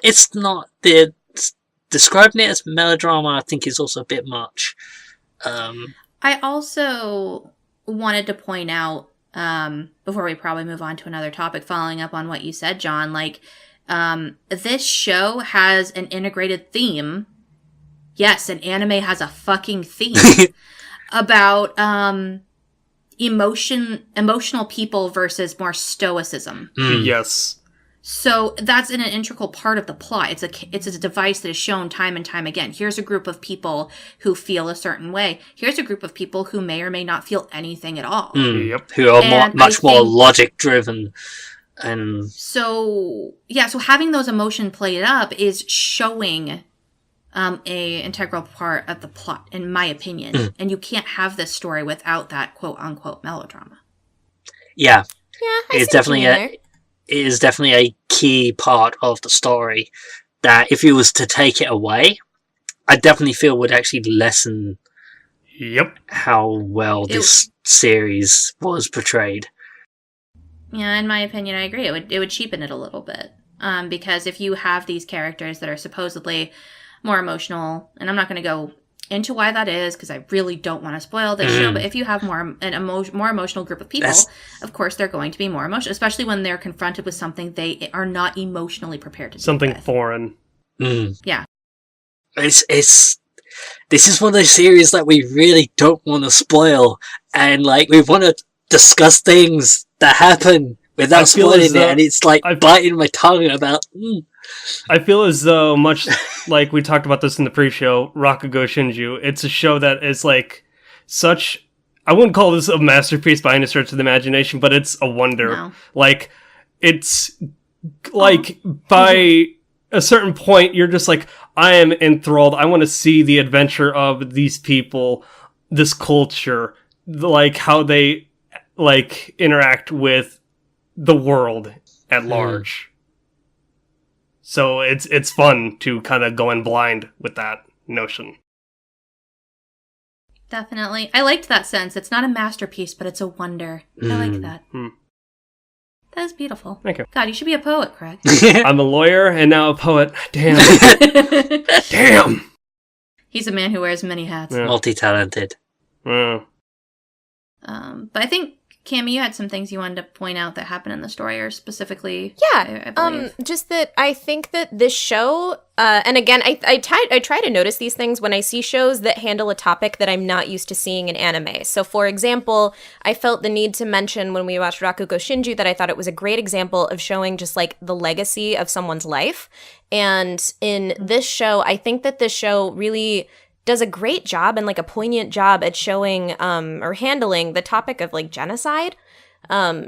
it's not the. Describing it as melodrama, I think, is also a bit much. I also wanted to point out, before we probably move on to another topic, following up on what you said, John, like, this show has an integrated theme. Yes, an anime has a fucking theme about emotional people versus more stoicism. Yes. So that's an integral part of the plot. It's a device that is shown time and time again. Here's a group of people who feel a certain way. Here's a group of people who may or may not feel anything at all. Yep. Who are much more logic driven. And so having those emotions played up is showing a integral part of the plot, in my opinion. And you can't have this story without that quote unquote melodrama. Yeah. Yeah, It is definitely a key part of the story that if you was to take it away, I definitely feel would actually lessen how well this series was portrayed. Yeah, in my opinion, I agree. It would cheapen it a little bit. Because if you have these characters that are supposedly more emotional, and I'm not going to go into why that is, because I really don't want to spoil this show, but if you have more emotional group of people, of course they're going to be more emotional, especially when they're confronted with something they are not emotionally prepared to something deal with. Foreign. Yeah. This is one of those series that we really don't want to spoil, and like we want to discuss things that happen without spoiling it, and it's like biting my tongue about. I feel as though, much like we talked about this in the pre-show, Rakugo Shinju, it's a show that is like such. I wouldn't call this a masterpiece by any stretch of the imagination, but it's a wonder. No. Like, it's like by a certain point, you're just like, I am enthralled. I want to see the adventure of these people, this culture, like how they like interact with the world at large. So it's fun to kind of go in blind with that notion. Definitely. I liked that sense. It's not a masterpiece, but it's a wonder. I like that. That is beautiful. Thank you. God, you should be a poet, Craig. I'm a lawyer and now a poet. Damn. Damn. He's a man who wears many hats. Yeah. Multi-talented. Yeah. But I think, Cami, you had some things you wanted to point out that happened in the story, or specifically, Yeah, I believe. just that I think that this show, and again, I try to notice these things when I see shows that handle a topic that I'm not used to seeing in anime. So, for example, I felt the need to mention when we watched Rakugo Shinju that I thought it was a great example of showing just like the legacy of someone's life. And in this show, I think that this show really does a great job and like a poignant job at showing or handling the topic of like genocide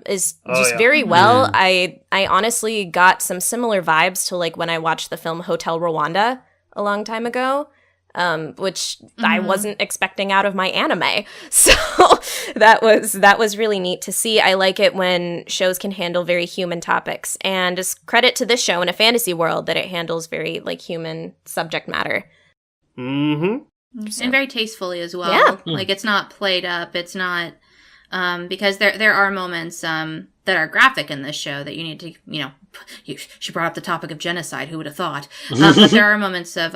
is just very well. I honestly got some similar vibes to like when I watched the film Hotel Rwanda a long time ago, which I wasn't expecting out of my anime. So that was really neat to see. I like it when shows can handle very human topics, and just credit to this show in a fantasy world that it handles very like human subject matter. And very tastefully as well. Yeah. Like, it's not played up. It's not, because there are moments that are graphic in this show that you need to, she brought up the topic of genocide. Who would have thought? But there are moments of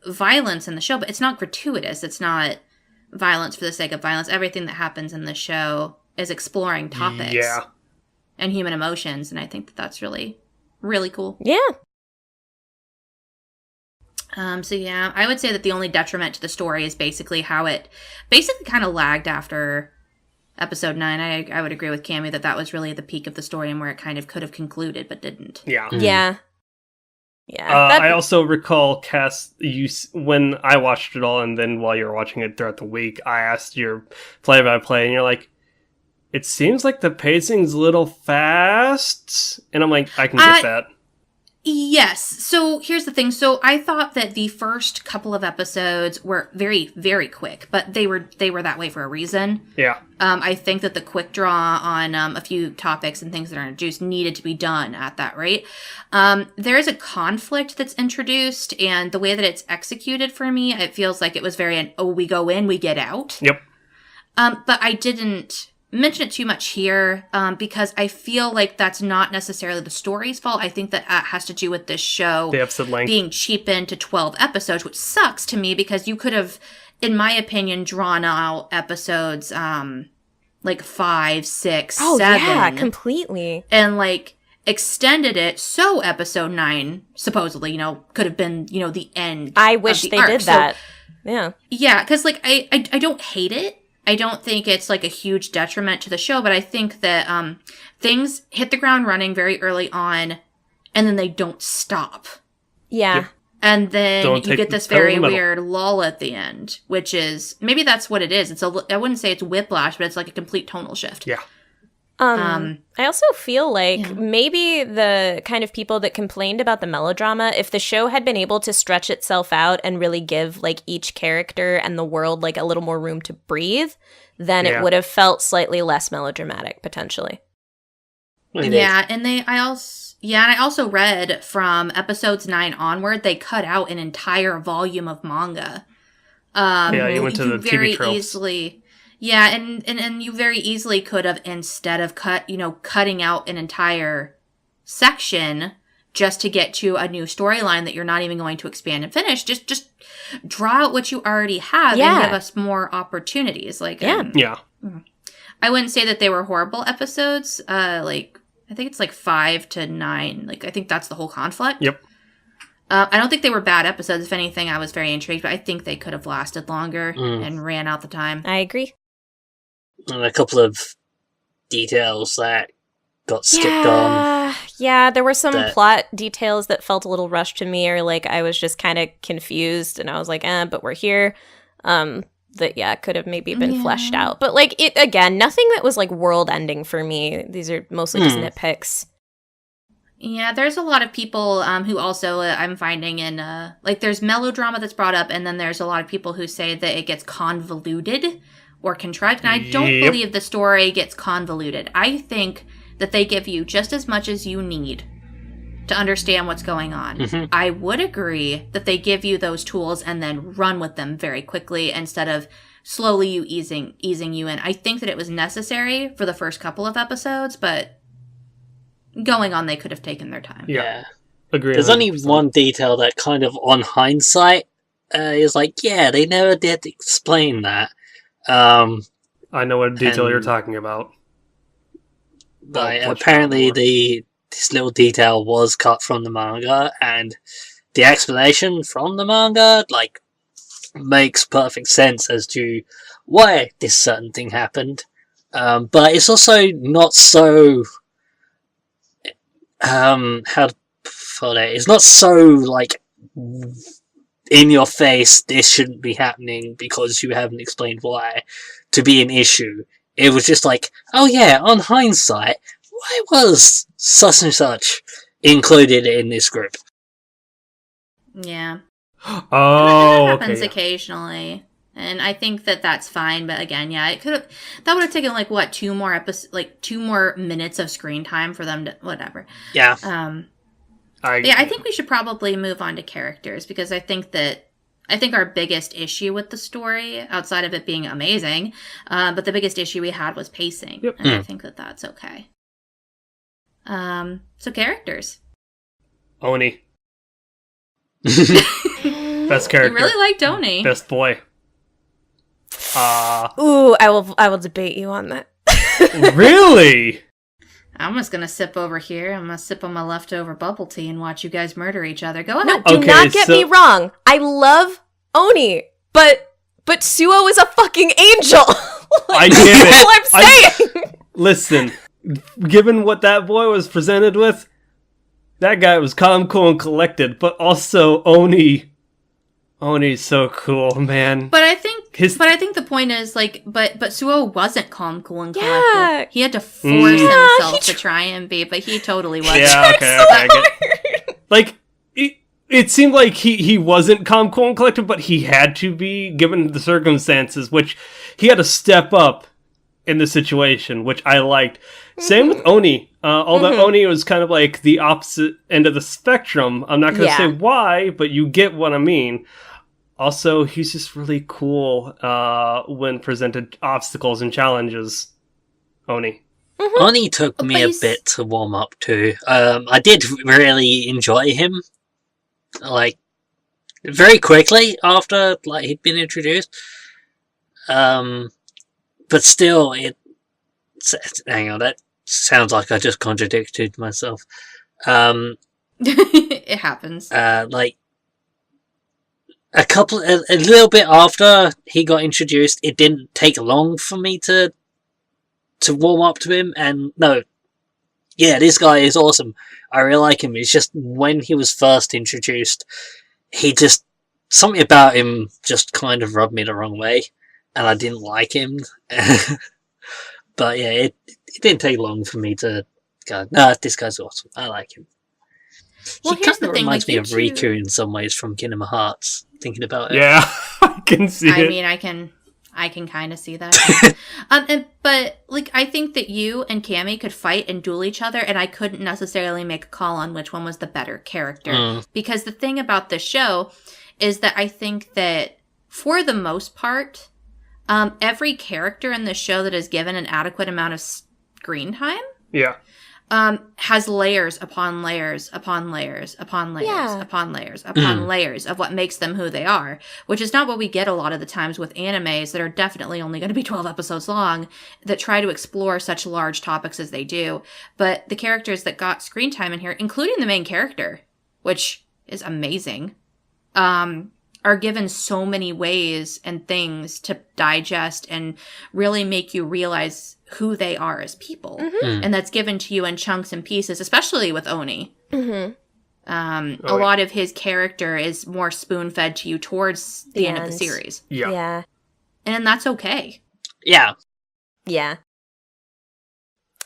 violence in the show, but it's not gratuitous. It's not violence for the sake of violence. Everything that happens in the show is exploring topics and human emotions, and I think that that's really, really cool. Yeah. So yeah, I would say that the only detriment to the story is basically how it basically kind of lagged after episode 9. I would agree with Cami that was really the peak of the story and where it kind of could have concluded, but didn't. Yeah. Yeah. I also recall, Cass, when I watched it all, and then while you were watching it throughout the week, I asked your play-by-play, and you're like, it seems like the pacing's a little fast. And I'm like, I can get that. Yes. So here's the thing. So I thought that the first couple of episodes were very, very quick, but they were that way for a reason. Yeah. I think that the quick draw on a few topics and things that are introduced needed to be done at that rate. There is a conflict that's introduced, and the way that it's executed for me, it feels like it was very we go in, we get out. Yep. But I didn't mention it too much here because I feel like that's not necessarily the story's fault. I think that has to do with this show the episode length being cheapened to 12 episodes, which sucks to me because you could have, in my opinion, drawn out episodes like 5, 6, 7. Yeah, completely. And like extended it so episode 9 supposedly, could have been, the end. I wish they did that. Yeah. Yeah, because like I don't hate it. I don't think it's like a huge detriment to the show, but I think that things hit the ground running very early on, and then they don't stop. Yeah. Yep. And then Don't you take get the this pedal very to the metal. weird lull at the end, which is, maybe that's what it is. I wouldn't say it's whiplash, but it's like a complete tonal shift. Yeah. I also feel like Yeah. maybe the kind of people that complained about the melodrama, if the show had been able to stretch itself out and really give like each character and the world like a little more room to breathe, then Yeah. it would have felt slightly less melodramatic potentially. Yeah, and I also read from episodes 9 onward, they cut out an entire volume of manga. Yeah, you went to the TV tropes. Easily, yeah, and you very easily could have, instead of cutting out an entire section just to get to a new storyline that you're not even going to expand and finish, just draw out what you already have and give us more opportunities. Like, Yeah. I wouldn't say that they were horrible episodes. I think it's like 5 to 9. Like, I think that's the whole conflict. Yep. I don't think they were bad episodes. If anything, I was very intrigued, but I think they could have lasted longer and ran out the time. I agree. And a couple of details that got skipped on. Yeah, there were some that- plot details that felt a little rushed to me, or like I was just kind of confused, and I was like, but we're here. That could have maybe been fleshed out. But like it again, nothing that was like world ending for me. These are mostly just nitpicks. Yeah, there's a lot of people who also I'm finding in there's melodrama that's brought up, and then there's a lot of people who say that it gets convoluted or contrived. And I don't believe the story gets convoluted. I think that they give you just as much as you need to understand what's going on. Mm-hmm. I would agree that they give you those tools and then run with them very quickly instead of slowly easing you in. I think that it was necessary for the first couple of episodes, but going on, they could have taken their time. Yeah. Agree. There's only 100%. one detail that kind of, on hindsight, is like, they never did explain that. I know what detail and- you're talking about. But I'll touch apparently on more. this little detail was cut from the manga, and the explanation from the manga, makes perfect sense as to why this certain thing happened. But it's also not so... how to put it? It's not so, in your face, this shouldn't be happening because you haven't explained why, to be an issue. It was just like, on hindsight, why was such and such included in this group? Yeah. Oh, That happens okay. occasionally. And I think that that's fine, but again, it could have, that would have taken 2 more minutes of screen time for them to, whatever. Yeah. I think we should probably move on to characters, because I think our biggest issue with the story, outside of it being amazing, but the biggest issue we had was pacing. Yep. And I think that that's okay. So characters. Oni. Best character. You really liked Oni. Best boy. Ooh, I will debate you on that. Really? I'm just gonna sip over here. I'm gonna sip on my leftover bubble tea and watch you guys murder each other. Go ahead. No, do Okay, not get so- me wrong. I love Oni, but Suo is a fucking angel. I get it. That's all I'm saying. Listen, given what that boy was presented with, that guy was calm, cool, and collected, but also Oni's so cool, man. But I think His- the point is but Suo wasn't calm, cool, and collected. Yeah. He had to force himself he to try and be, but he totally was. Yeah, okay, I get it seemed like he wasn't calm, cool, and collected, but he had to be, given the circumstances, which he had to step up in the situation, which I liked. Same with Oni. Although Oni was kind of like the opposite end of the spectrum. I'm not going to say why, but you get what I mean. Also, he's just really cool when presented obstacles and challenges. Oni. Oni took me a bit to warm up to. I did really enjoy him. Very quickly after he'd been introduced. But still, hang on, that sounds like I just contradicted myself. It happens. a little bit after he got introduced, it didn't take long for me to warm up to him, and no, yeah, this guy is awesome. I really like him. It's just when he was first introduced, something about him just kind of rubbed me the wrong way, and I didn't like him. But yeah, it didn't take long for me to go, no, this guy's awesome. I like him. Well, He here's kind the of thing, reminds like, me of you two- Riku in some ways from Kingdom Hearts, thinking about it. Yeah, I can see I it. mean, I can kind of see that. But like, I think that you and Cami could fight and duel each other, and I couldn't necessarily make a call on which one was the better character. Because the thing about this show is that I think that for the most part, every character in the show that is given an adequate amount of screen time, Yeah. has layers upon layers upon layers upon layers Yeah. upon layers upon layers of what makes them who they are, which is not what we get a lot of the times with animes that are definitely only going to be 12 episodes long that try to explore such large topics as they do. But the characters that got screen time in here, including the main character, which is amazing, are given so many ways and things to digest and really make you realize who they are as people. And that's given to you in chunks and pieces, especially with Oni. A lot of his character is more spoon-fed to you towards the end of the series. Yeah. Yeah. And that's okay. Yeah. Yeah.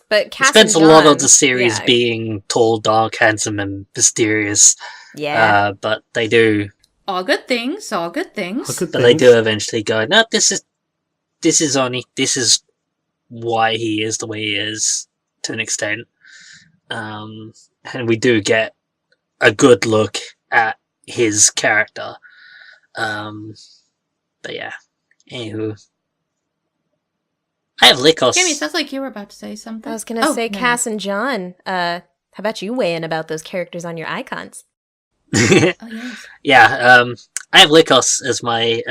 But It Cass spends a and lot John- of the series yeah. being tall, dark, handsome, and mysterious. Yeah. But they do. All good things, all good things. Look at But they things. do eventually go, no, this is Oni. This is why he is the way he is, to an extent. And we do get a good look at his character. But yeah. Anywho. I have Lycos. Cami, it sounds like you were about to say something. I was going to say no, Cass and John. How about you weigh in about those characters on your icons? Oh, yes. Yeah, I have Lycos as my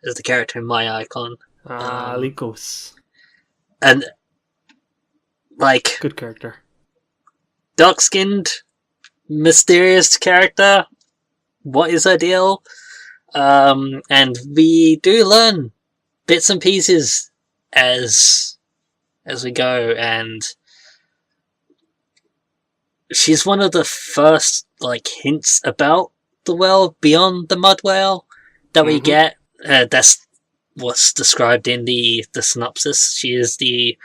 as the character in my icon. Lycos. And like Good character. dark-skinned, mysterious character. What is her deal? And we do learn bits and pieces as we go, and she's one of the first like hints about the world beyond the mud whale that we get. That's what's described in the synopsis. She is the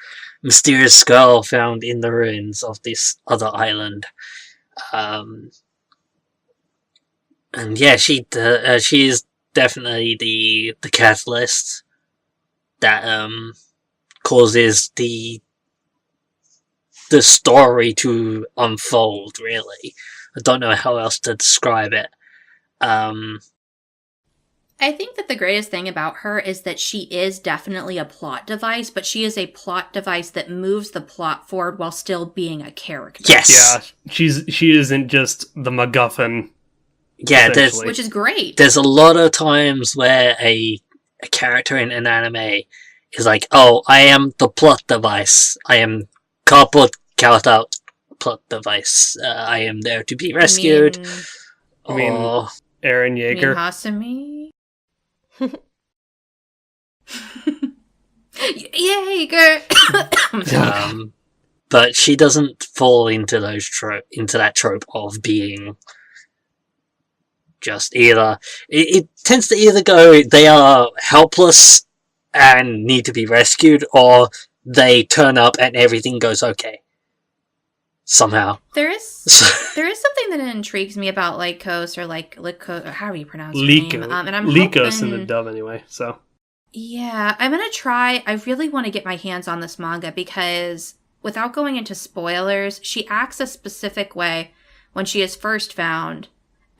mysterious girl found in the ruins of this other island. And yeah, she is definitely the catalyst that causes the story to unfold. Really, I don't know how else to describe it. I think that the greatest thing about her is that she is definitely a plot device, but she is a plot device that moves the plot forward while still being a character. Yes. Yeah, she isn't just the MacGuffin. Yeah, essentially. Which is great. there's a lot of times where a character in an anime is like, oh, I am the plot device. I am Carport Kauta plot device. I am there to be rescued. I mean, or Aaron You mean Yeager. Hasumi? Yeager! but she doesn't fall into into that trope of being just either. It tends to either go they are helpless and need to be rescued, or they turn up and everything goes okay somehow. There is something that intrigues me about Lycos or Lycos, or how do you pronounce her name? And I'm Lycos in hoping- the dub anyway, so. Yeah, I'm gonna try. I really want to get my hands on this manga because, without going into spoilers, she acts a specific way when she is first found,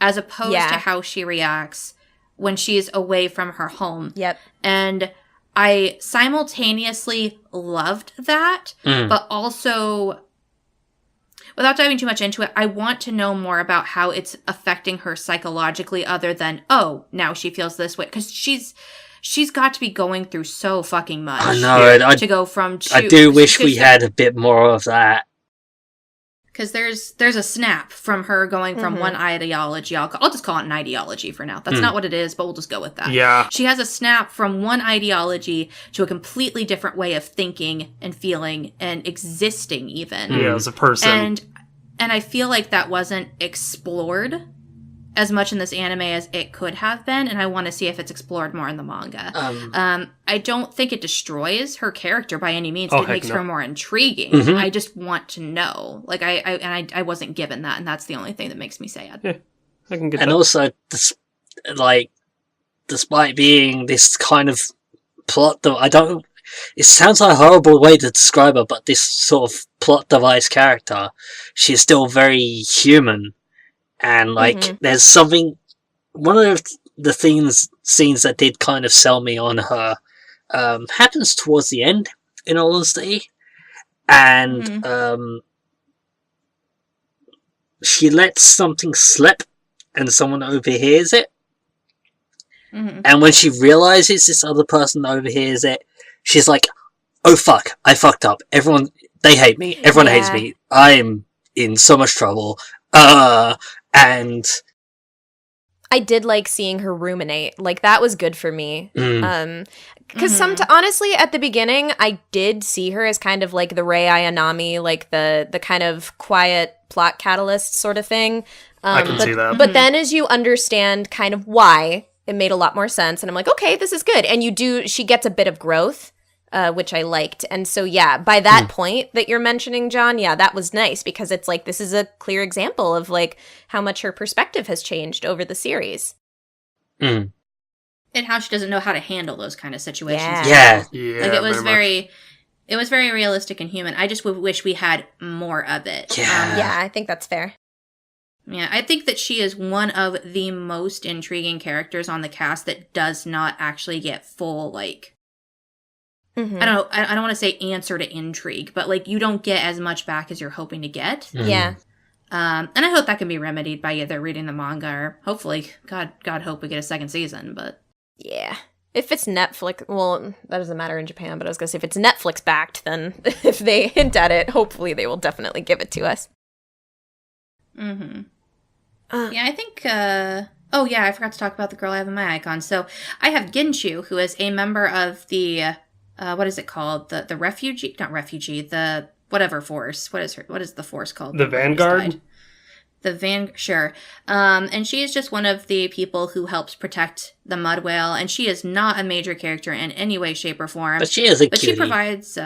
as opposed to how she reacts when she is away from her home. Yep. And I simultaneously loved that, but also, without diving too much into it, I want to know more about how it's affecting her psychologically, other than, oh, now she feels this way. Because she's got to be going through so fucking much. I know. To go from I do wish we had a bit more of that. Because there's a snap from her going from one ideology. I'll just call it an ideology for now. That's not what it is, but we'll just go with that. Yeah. She has a snap from one ideology to a completely different way of thinking and feeling and existing even. Yeah, as a person. And I feel like that wasn't explored as much in this anime as it could have been, and I want to see if it's explored more in the manga. I don't think it destroys her character by any means. It makes her more intriguing. I just want to know. Like, I wasn't given that, and that's the only thing that makes me sad. Yeah, I can get and that. also, despite being this kind of plot that it sounds like a horrible way to describe her, but this sort of plot device character, she's still very human. And, there's something... One of the scenes that did kind of sell me on her happens towards the end, in all honesty. And she lets something slip, and someone overhears it. And when she realizes this other person overhears it, she's like, oh fuck, I fucked up. They hate me. Everyone hates me. I'm in so much trouble. And I did like seeing her ruminate. Like, that was good for me. Because honestly, at the beginning, I did see her as kind of like the Rei Ayanami, like the kind of quiet plot catalyst sort of thing. I can see that. But then as you understand kind of why, it made a lot more sense. And I'm like, okay, this is good. And she gets a bit of growth. Which I liked. And so, yeah, by that point that you're mentioning, John, yeah, that was nice because it's like, this is a clear example of like how much her perspective has changed over the series. And how she doesn't know how to handle those kind of situations. Yeah. Like, it was very realistic and human. I just wish we had more of it. Yeah, I think that's fair. Yeah, I think that she is one of the most intriguing characters on the cast that does not actually get full, like, I don't want to say answer to intrigue, but like you don't get as much back as you're hoping to get. Yeah. And I hope that can be remedied by either reading the manga or hopefully, God hope we get a second season, but. Yeah. If it's Netflix, well, that doesn't matter in Japan, but I was going to say if it's Netflix backed, then if they hint at it, hopefully they will definitely give it to us. Yeah, I think, oh yeah, I forgot to talk about the girl I have in my icon. So I have Ginchu, who is a member of the, what is it called? The refugee, not refugee, the whatever force. What is the force called? The Vanguard? Sure. And she is just one of the people who helps protect the mud whale, and she is not a major character in any way, shape, or form. But she is a cutie. But she provides,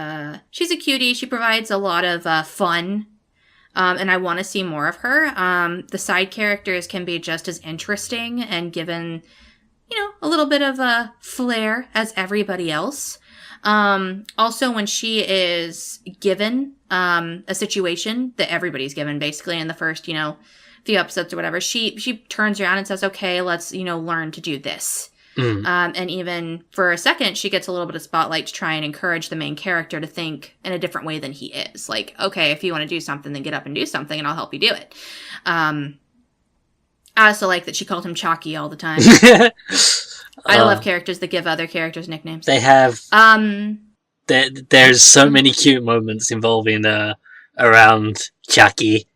she's a cutie. She provides a lot of fun, and I want to see more of her. The side characters can be just as interesting and given, a little bit of a flair as everybody else. Also, when she is given a situation that everybody's given, basically, in the first, few episodes or whatever, she turns around and says, okay, let's, learn to do this. And even for a second, she gets a little bit of spotlight to try and encourage the main character to think in a different way than he is. Like, okay, if you want to do something, then get up and do something, and I'll help you do it. I also like that she called him Chalky all the time. I love characters that give other characters nicknames. They have. There's so many cute moments involving around Chucky.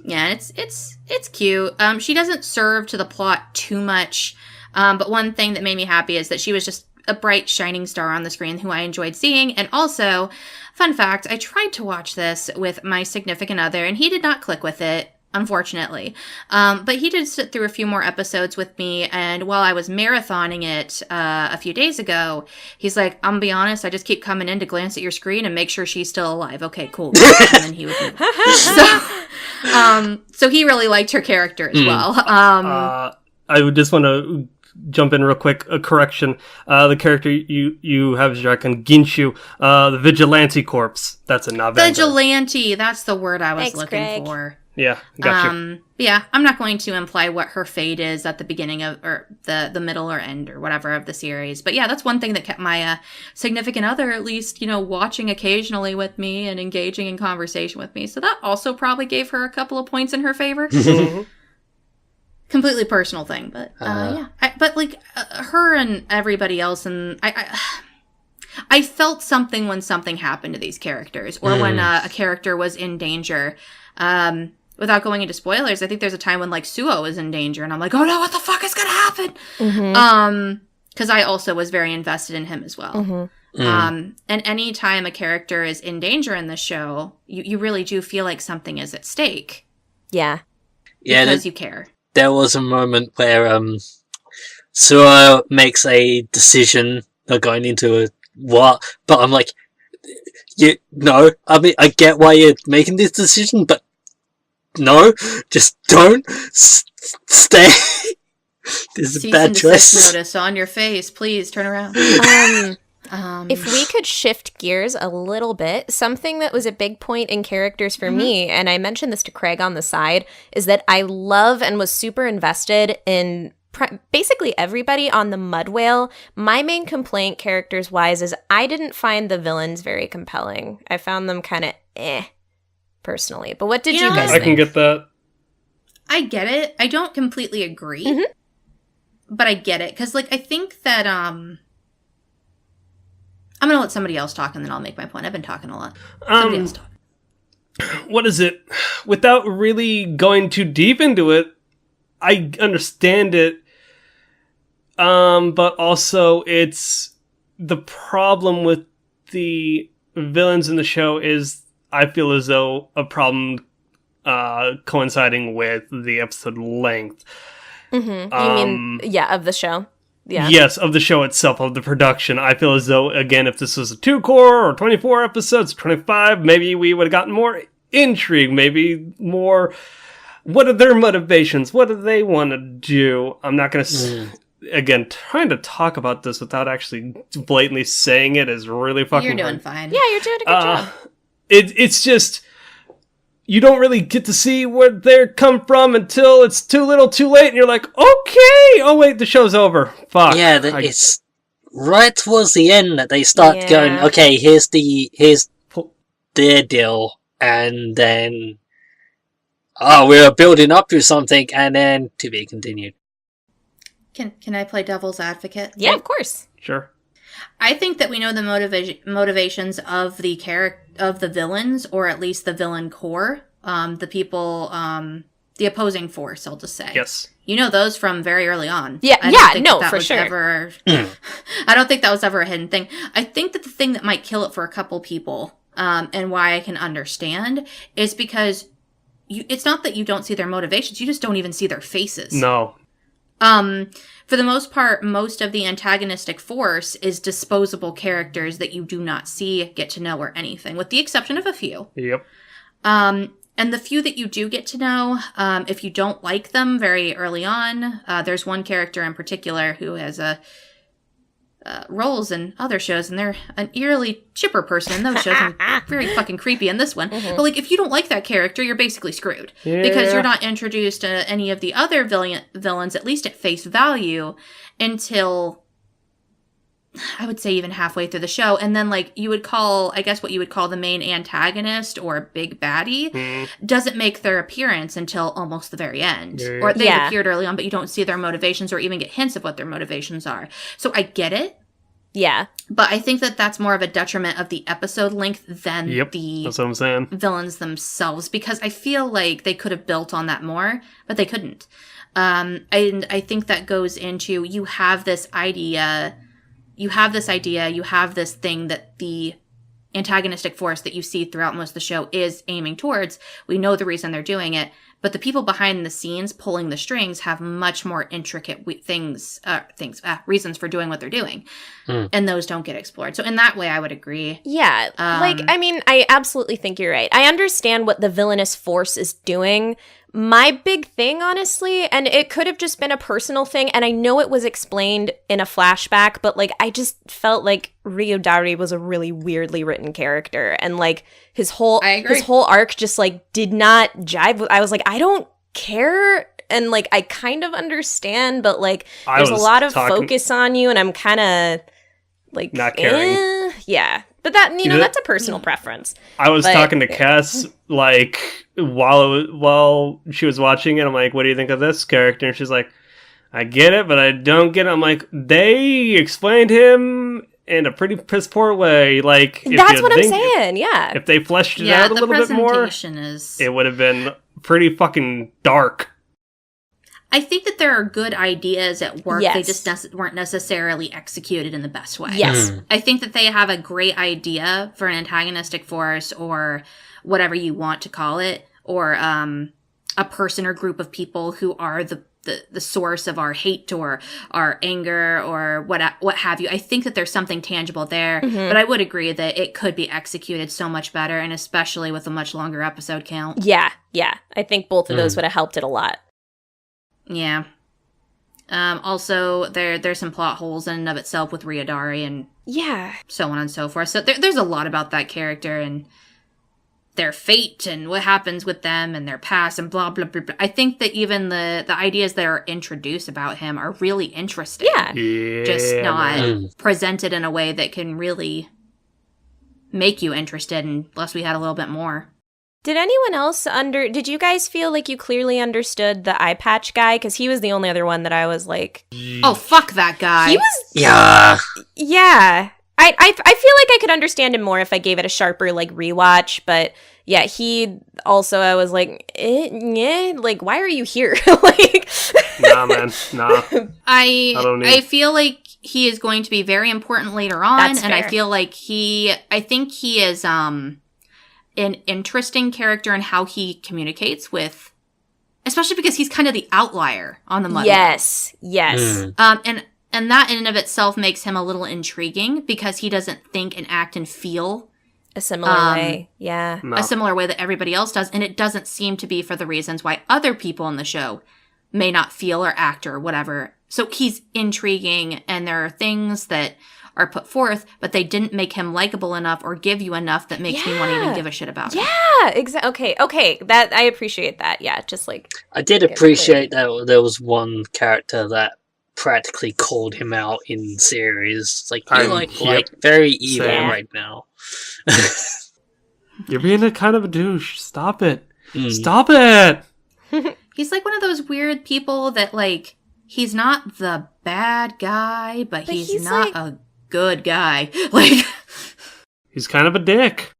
Yeah, it's cute. She doesn't serve to the plot too much. But one thing that made me happy is that she was just a bright, shining star on the screen who I enjoyed seeing. And also, fun fact, I tried to watch this with my significant other, and he did not click with it. Unfortunately. But he did sit through a few more episodes with me, and while I was marathoning it a few days ago, he's like, I'm gonna be honest, I just keep coming in to glance at your screen and make sure she's still alive. Okay, cool. And then he would move. So he really liked her character as well. I would just want to jump in real quick. A correction. The character you have is Ginchu, the Vigilante Corpse. That's a not Vigilante, that's the word I was looking Greg. for. Yeah, gotcha. Yeah, I'm not going to imply what her fate is at the beginning of, or the middle or end or whatever of the series. But yeah, that's one thing that kept my significant other at least, watching occasionally with me and engaging in conversation with me. So that also probably gave her a couple of points in her favor. Completely personal thing, but yeah. But like her and everybody else, and I I felt something when something happened to these characters, or when a character was in danger. Without going into spoilers, I think there's a time when like Suo is in danger, and I'm like, oh no, what the fuck is gonna happen? Because I also was very invested in him as well. And any time a character is in danger in the show, you really do feel like something is at stake. Yeah. Because you care. There was a moment where Suo makes a decision of going into a war, but I'm like, no, I mean, I get why you're making this decision, but no, just don't stay. This is a bad choice. Notice on your face, please turn around. If we could shift gears a little bit, something that was a big point in characters for me, and I mentioned this to Craig on the side, is that I love and was super invested in basically everybody on the Mud Whale. My main complaint, characters-wise, is I didn't find the villains very compelling. I found them kind of personally. But what did you guys think? I can get that. I get it. I don't completely agree, but I get it. Because, like, I think that, I'm going to let somebody else talk, and then I'll make my point. I've been talking a lot. Somebody else talk. What is it? Without really going too deep into it, I understand it. But also, it's the problem with the villains in the show is I feel as though a problem coinciding with the episode length. You mean, of the show? Yeah. Yes, of the show itself, of the production. I feel as though, again, if this was a 2-core or 24 episodes, 25, maybe we would have gotten more intrigue, maybe more... What are their motivations? What do they want to do? I'm not going to... Again, trying to talk about this without actually blatantly saying it is really fucking You're doing hard. fine. Yeah, you're doing a good job. It's just... You don't really get to see where they come from until it's too little too late, and you're like, okay! Oh wait, the show's over. Fuck. Yeah, it's right towards the end that they start going, okay, here's their deal, and then... Oh, we're building up to something, and then to be continued. Can I play devil's advocate? Yeah, of course. Sure. I think that we know the motivations of the villains, or at least the villain core, the people, the opposing force, I'll just say. Yes. You know those from very early on. Yeah, for sure. I don't think that was ever a hidden thing. I think that the thing that might kill it for a couple people, and why I can understand, is because it's not that you don't see their motivations, you just don't even see their faces. No. For the most part, most of the antagonistic force is disposable characters that you do not see, get to know, or anything, with the exception of a few. Yep. And the few that you do get to know, if you don't like them very early on, there's one character in particular who has roles in other shows, and they're an eerily chipper person in those shows, and very fucking creepy in this one. But, like, if you don't like that character, you're basically screwed. Yeah. Because you're not introduced to any of the other villains, at least at face value, until, I would say, even halfway through the show. And then, like, you would call, I guess what you would call the main antagonist or big baddie, doesn't make their appearance until almost the very end. Yeah. Or they've appeared early on, but you don't see their motivations or even get hints of what their motivations are. So I get it. Yeah. But I think that that's more of a detriment of the episode length than the that's what I'm saying. villains themselves, because I feel like they could have built on that more, but they couldn't. And I think that goes into, you have this idea, you have this thing that the antagonistic force that you see throughout most of the show is aiming towards. We know the reason they're doing it, but the people behind the scenes pulling the strings have much more intricate reasons for doing what they're doing. And those don't get explored. So in that way, I would agree. Yeah. I absolutely think you're right. I understand what the villainous force is doing. My big thing, honestly, and it could have just been a personal thing, and I know it was explained in a flashback, but, like, I just felt like Ryodari was a really weirdly written character, and, like, his whole arc just, like, did not jive with, I was like, I don't care, and, like, I kind of understand, but, like, there's a lot of focus on you, and I'm kind of, like, not caring. Yeah. But that, that's a personal preference. I was talking to Cass, like, while she was watching it. I'm like, what do you think of this character? And she's like, I get it, but I don't get it. I'm like, they explained him in a pretty piss poor way. Like, that's what I'm saying. Yeah. If they fleshed it out a little bit more, it would have been pretty fucking dark. I think that there are good ideas at work. Yes. They just weren't necessarily executed in the best way. Yes. I think that they have a great idea for an antagonistic force or whatever you want to call it, or a person or group of people who are the source of our hate or our anger or what have you. I think that there's something tangible there, but I would agree that it could be executed so much better, and especially with a much longer episode count. Yeah. I think both of those would have helped it a lot. Yeah. Also, there's some plot holes in and of itself with Ryodari and so on and so forth. So there's a lot about that character and their fate and what happens with them and their past and blah, blah, blah, blah. I think that even the ideas that are introduced about him are really interesting. Yeah. Just not presented in a way that can really make you interested unless we had a little bit more. Did anyone else did you guys feel like you clearly understood the eye patch guy? Because he was the only other one that I was like... Oh, fuck that guy. He was... Yeah. Yeah. I feel like I could understand him more if I gave it a sharper, like, rewatch, but yeah, he also, I was like, like, why are you here? Like... Nah, man. Nah. I feel like he is going to be very important later on, That's and fair. I feel like I think he is, an interesting character in how he communicates with, especially because he's kind of the outlier on the mud. Yes. And that in and of itself makes him a little intriguing because he doesn't think and act and feel A similar way. Yeah. No. a similar way that everybody else does, and it doesn't seem to be for the reasons why other people in the show may not feel or act or whatever. So he's intriguing, and there are things that are put forth, but they didn't make him likable enough or give you enough that makes me want to even give a shit about him. Yeah, exactly. Okay, that I appreciate that. Yeah, just like I did appreciate that there was one character that practically called him out in series. Like, you're like very evil right now. You're being a kind of a douche. Stop it. Stop it! He's like one of those weird people that, like, he's not the bad guy, but he's not a good guy. Like, he's kind of a dick.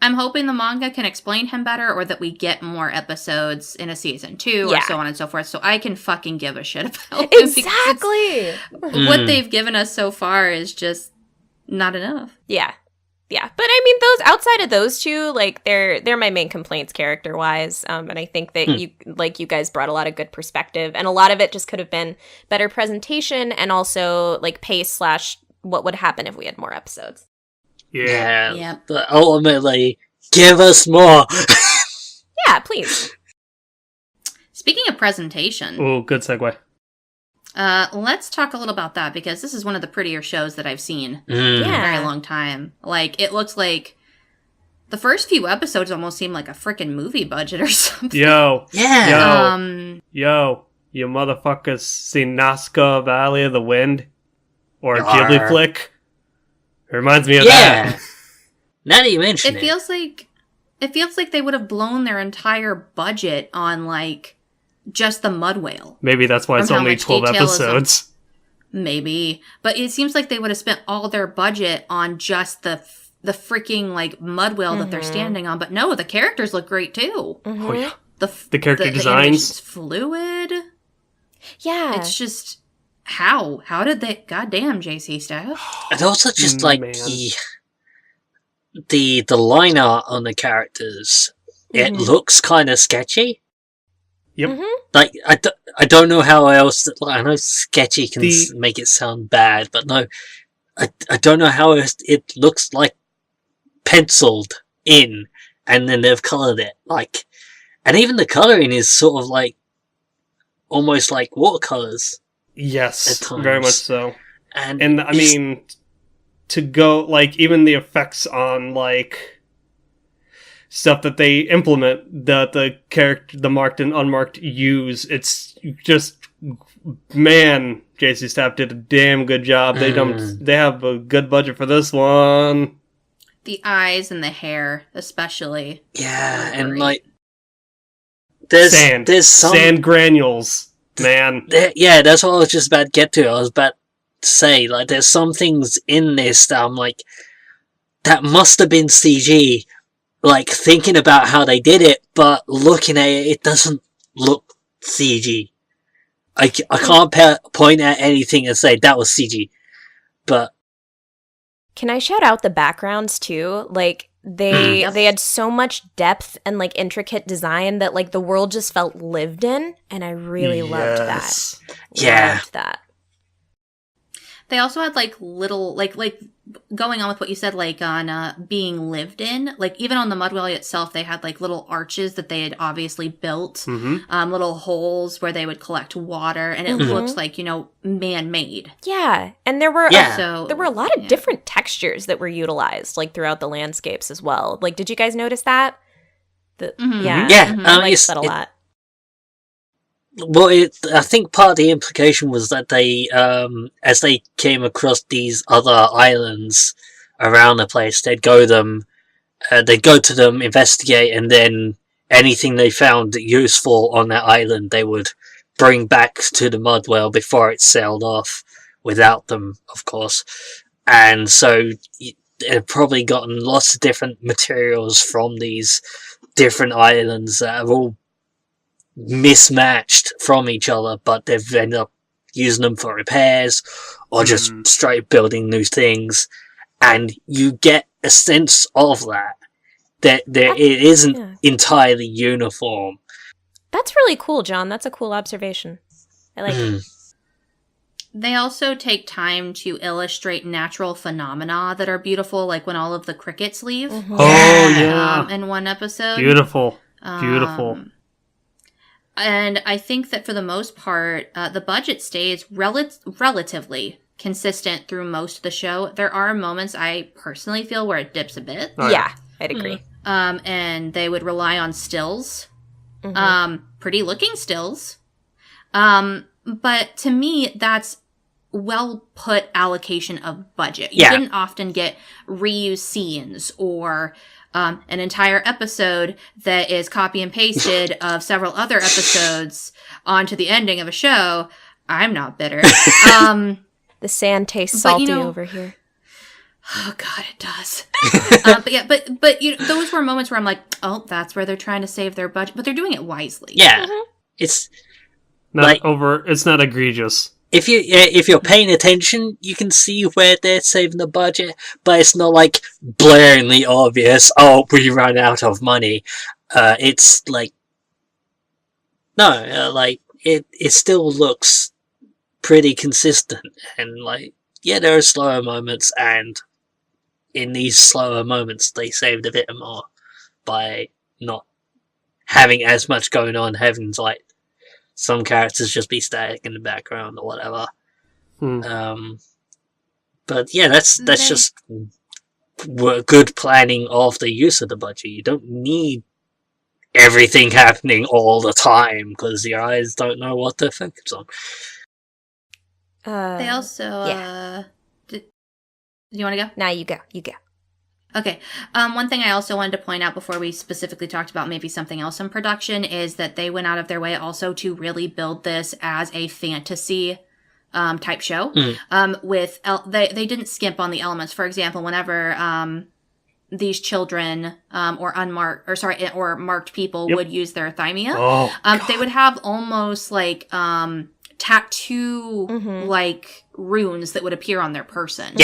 I'm hoping the manga can explain him better, or that we get more episodes in a season 2 or so on and so forth, so I can fucking give a shit about him. exactly. What they've given us so far is just not enough. Yeah. But I mean, those outside of those two, like they're my main complaints character wise, and I think that you guys brought a lot of good perspective, and a lot of it just could have been better presentation and also like pace / what would happen if we had more episodes. Yeah. Yep. But ultimately, give us more. Yeah, please. Speaking of presentation, Oh, good segue. let's talk a little about that, because this is one of the prettier shows that I've seen in a Yeah. very long time. Like, it looks like the first few episodes almost seem like a freaking movie budget or something. Yo. Yeah. Yo, you motherfuckers seen Nazca Valley of the Wind? Or a Yar. Ghibli flick? It reminds me of Yeah. that. Now that you mention It it. feels like they would have blown their entire budget on, like, just the mud whale. Maybe that's why it's From how only much 12 detail is on- episodes. Maybe. But it seems like they would have spent all their budget on just the freaking, like, mud whale that they're standing on. But no, the characters look great, too. Oh, yeah. The character the designs. animation's fluid. Yeah. It's just... How did they... Goddamn, JC staff. And also just like Man. the line art on the characters, it looks kind of sketchy. Yep. Like, I don't know how else... Like, I know sketchy can The- make it sound bad, but no, I don't know how it looks like penciled in, and then they've coloured it. Like, and even the colouring is sort of like, almost like watercolours. Yes, At times. very much so. And I mean, to go, like, even the effects on, like, stuff that they implement that the marked and unmarked use, it's just, man, JC Staff did a damn good job. They have a good budget for this one. The eyes and the hair, especially. yeah, and Great. like, there's some sand granules, man. yeah, that's what I was just about to get to. I was about say, like, there's some things in this that I'm like, that must have been CG, like, thinking about how they did it, but looking at it, it doesn't look CG. I can't point at anything and say that was CG, but... Can I shout out the backgrounds, too? Like, they had so much depth and, like, intricate design that, like, the world just felt lived in, and I really loved that. Yeah. Loved that. They also had like little like going on with what you said, like on being lived in, like even on the Mudwell itself, they had like little arches that they had obviously built, little holes where they would collect water, and it looks like, you know, man-made. Yeah, and there were there were a lot of different textures that were utilized like throughout the landscapes as well. Like, did you guys notice that? Yeah, I liked that a lot. Well, I think part of the implication was that they, as they came across these other islands around the place, they'd go to them, investigate, and then anything they found useful on that island, they would bring back to the Mudwell before it sailed off, without them, of course. And so they've probably gotten lots of different materials from these different islands that have all mismatched from each other, but they've ended up using them for repairs or just straight building new things, and you get a sense of that it isn't entirely uniform. That's really cool, John. That's a cool observation. I like it. They also take time to illustrate natural phenomena that are beautiful, like when all of the crickets leave. Oh yeah, in one episode. Beautiful. And I think that for the most part, the budget stays relatively consistent through most of the show. There are moments I personally feel where it dips a bit. Yeah, I'd agree. And they would rely on stills. Pretty looking stills. But to me, that's well put allocation of budget. You didn't often get reuse scenes or an entire episode that is copy and pasted of several other episodes onto the ending of a show. I'm not bitter. The sand tastes salty over here. Oh God, it does. but you know, those were moments where I'm like, oh, that's where they're trying to save their budget, but they're doing it wisely. Yeah, it's not it's not egregious. If you're paying attention, you can see where they're saving the budget, but it's not like blaringly obvious. Oh, we ran out of money. It's like it still looks pretty consistent, and like there are slower moments, and in these slower moments they saved a bit more by not having as much going on, having like some characters just be static in the background or whatever. But yeah, that's just good planning of the use of the budget. You don't need everything happening all the time because your eyes don't know what to focus on. They also do you want to go? Nah, you go. Okay. One thing I also wanted to point out before we specifically talked about maybe something else in production is that they went out of their way also to really build this as a fantasy type show. They didn't skimp on the elements. For example, whenever these children or marked people would use their thymia, they would have almost like tattoo like runes that would appear on their person.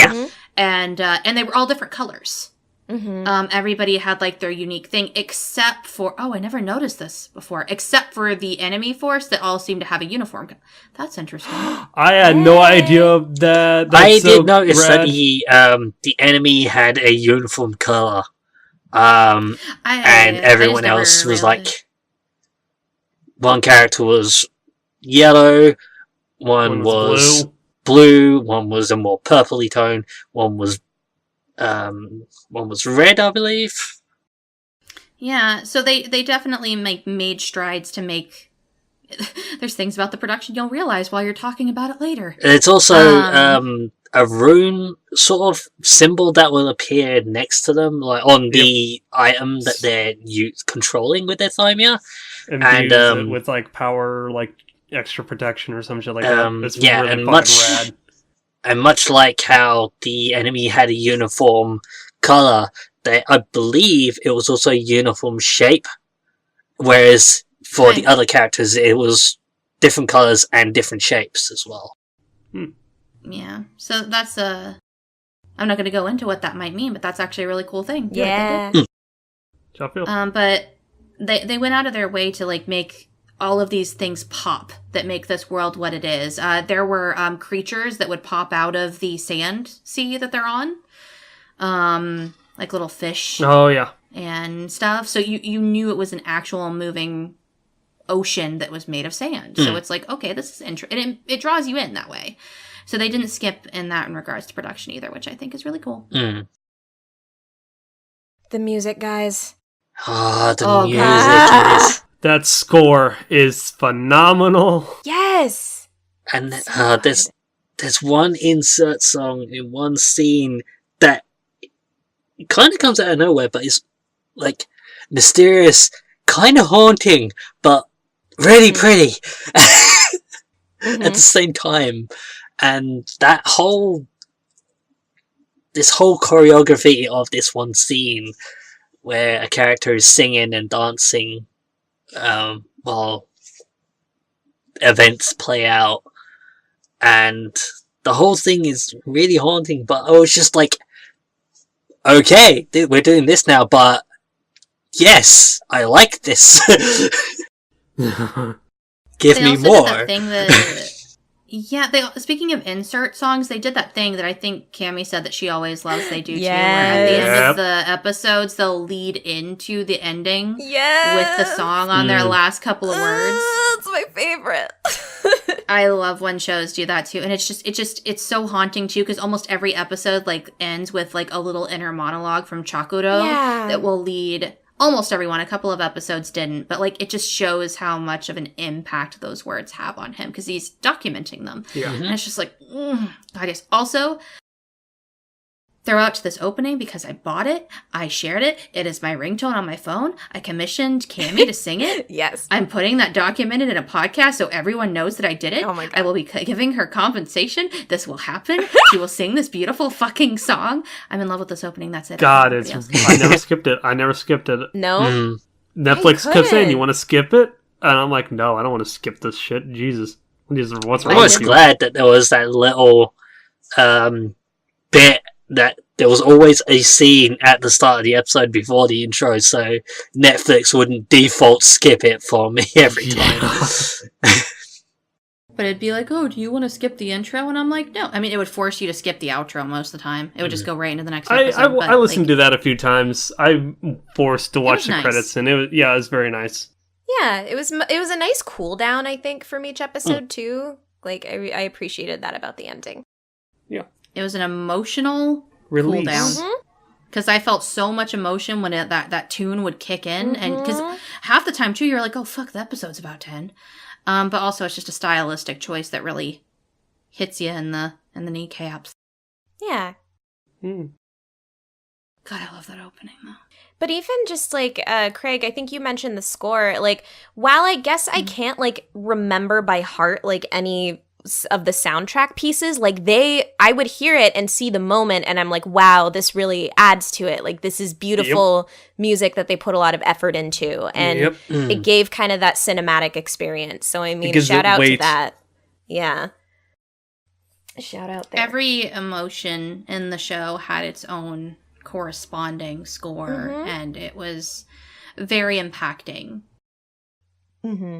And they were all different colors. Everybody had like their unique thing, except for I never noticed this before, except for the enemy force that all seemed to have a uniform. That's interesting. I had no idea that. I did notice that the enemy had a uniform color, and everyone else was like, one character was yellow, one was blue, one was a more purpley tone, one was red, I believe. Yeah, so they definitely made strides to make. There's things about the production you'll realize while you're talking about it later. It's also a rune sort of symbol that will appear next to them, like on the item that they're controlling with their thymia, and use it with like power, like extra protection or some shit like that. It's really and fucking rad. And much like how the enemy had a uniform color, I believe it was also a uniform shape. Whereas for the other characters, it was different colors and different shapes as well. Yeah. So that's I'm not going to go into what that might mean, but that's actually a really cool thing. Yeah. But they went out of their way to like make all of these things pop that make this world what it is. There were creatures that would pop out of the sand sea that they're on, like little fish. Oh yeah, and stuff. So you knew it was an actual moving ocean that was made of sand. So it's like, okay, this is interesting. It draws you in that way. So they didn't skip in that in regards to production either, which I think is really cool. Mm. The music, guys. The music. That score is phenomenal. Yes. And there's one insert song in one scene that kind of comes out of nowhere, but it's like mysterious, kind of haunting, but really pretty at the same time. And this whole choreography of this one scene where a character is singing and dancing while events play out, and the whole thing is really haunting, but I was just like, okay, we're doing this now, but yes, I like this. Give me more. Speaking of insert songs, they did that thing that I think Cami said that she always loves. They do too, where Yes. at the end of the episodes, they'll lead into the ending with the song on their last couple of words. That's my favorite. I love when shows do that too, and it's so haunting too, because almost every episode like ends with like a little inner monologue from Chakuro that will lead. Almost everyone, a couple of episodes didn't, but like it just shows how much of an impact those words have on him because he's documenting them. Yeah. And it's just like, God, yes. Also, throw out to this opening because I bought it, I shared it, it is my ringtone on my phone, I commissioned Cami to sing it. Yes. I'm putting that documented in a podcast so everyone knows that I did it. Oh my God. I will be giving her compensation. This will happen. She will sing this beautiful fucking song. I'm in love with this opening. That's it. God, I never skipped it. No? Netflix kept saying, you want to skip it? And I'm like, no, I don't want to skip this shit. Jesus. What's I wrong was with you? glad that there was that little bit that there was always a scene at the start of the episode before the intro, so Netflix wouldn't default skip it for me every time. But it'd be like, oh, do you want to skip the intro? And I'm like, no. I mean, it would force you to skip the outro most of the time. It would just go right into the next episode. I listened to that a few times. I'm forced to watch the nice. Credits, and it was very nice. Yeah, it was a nice cool down, I think, from each episode too. Like I appreciated that about the ending. Yeah. It was an emotional Release. cool down. Because I felt so much emotion when that tune would kick in. And because half the time, too, you're like, oh, fuck, the episode's about to end. But also, it's just a stylistic choice that really hits you in the kneecaps. Yeah. God, I love that opening, though. But even just, like, Craig, I think you mentioned the score. Like, while I guess I can't, like, remember by heart, like, any of the soundtrack pieces, like, I would hear it and see the moment, and I'm like, wow, this really adds to it. Like, this is beautiful music that they put a lot of effort into. And it gave kind of that cinematic experience. So, I mean, shout out to that. Yeah. Shout out there. Every emotion in the show had its own corresponding score, and it was very impacting.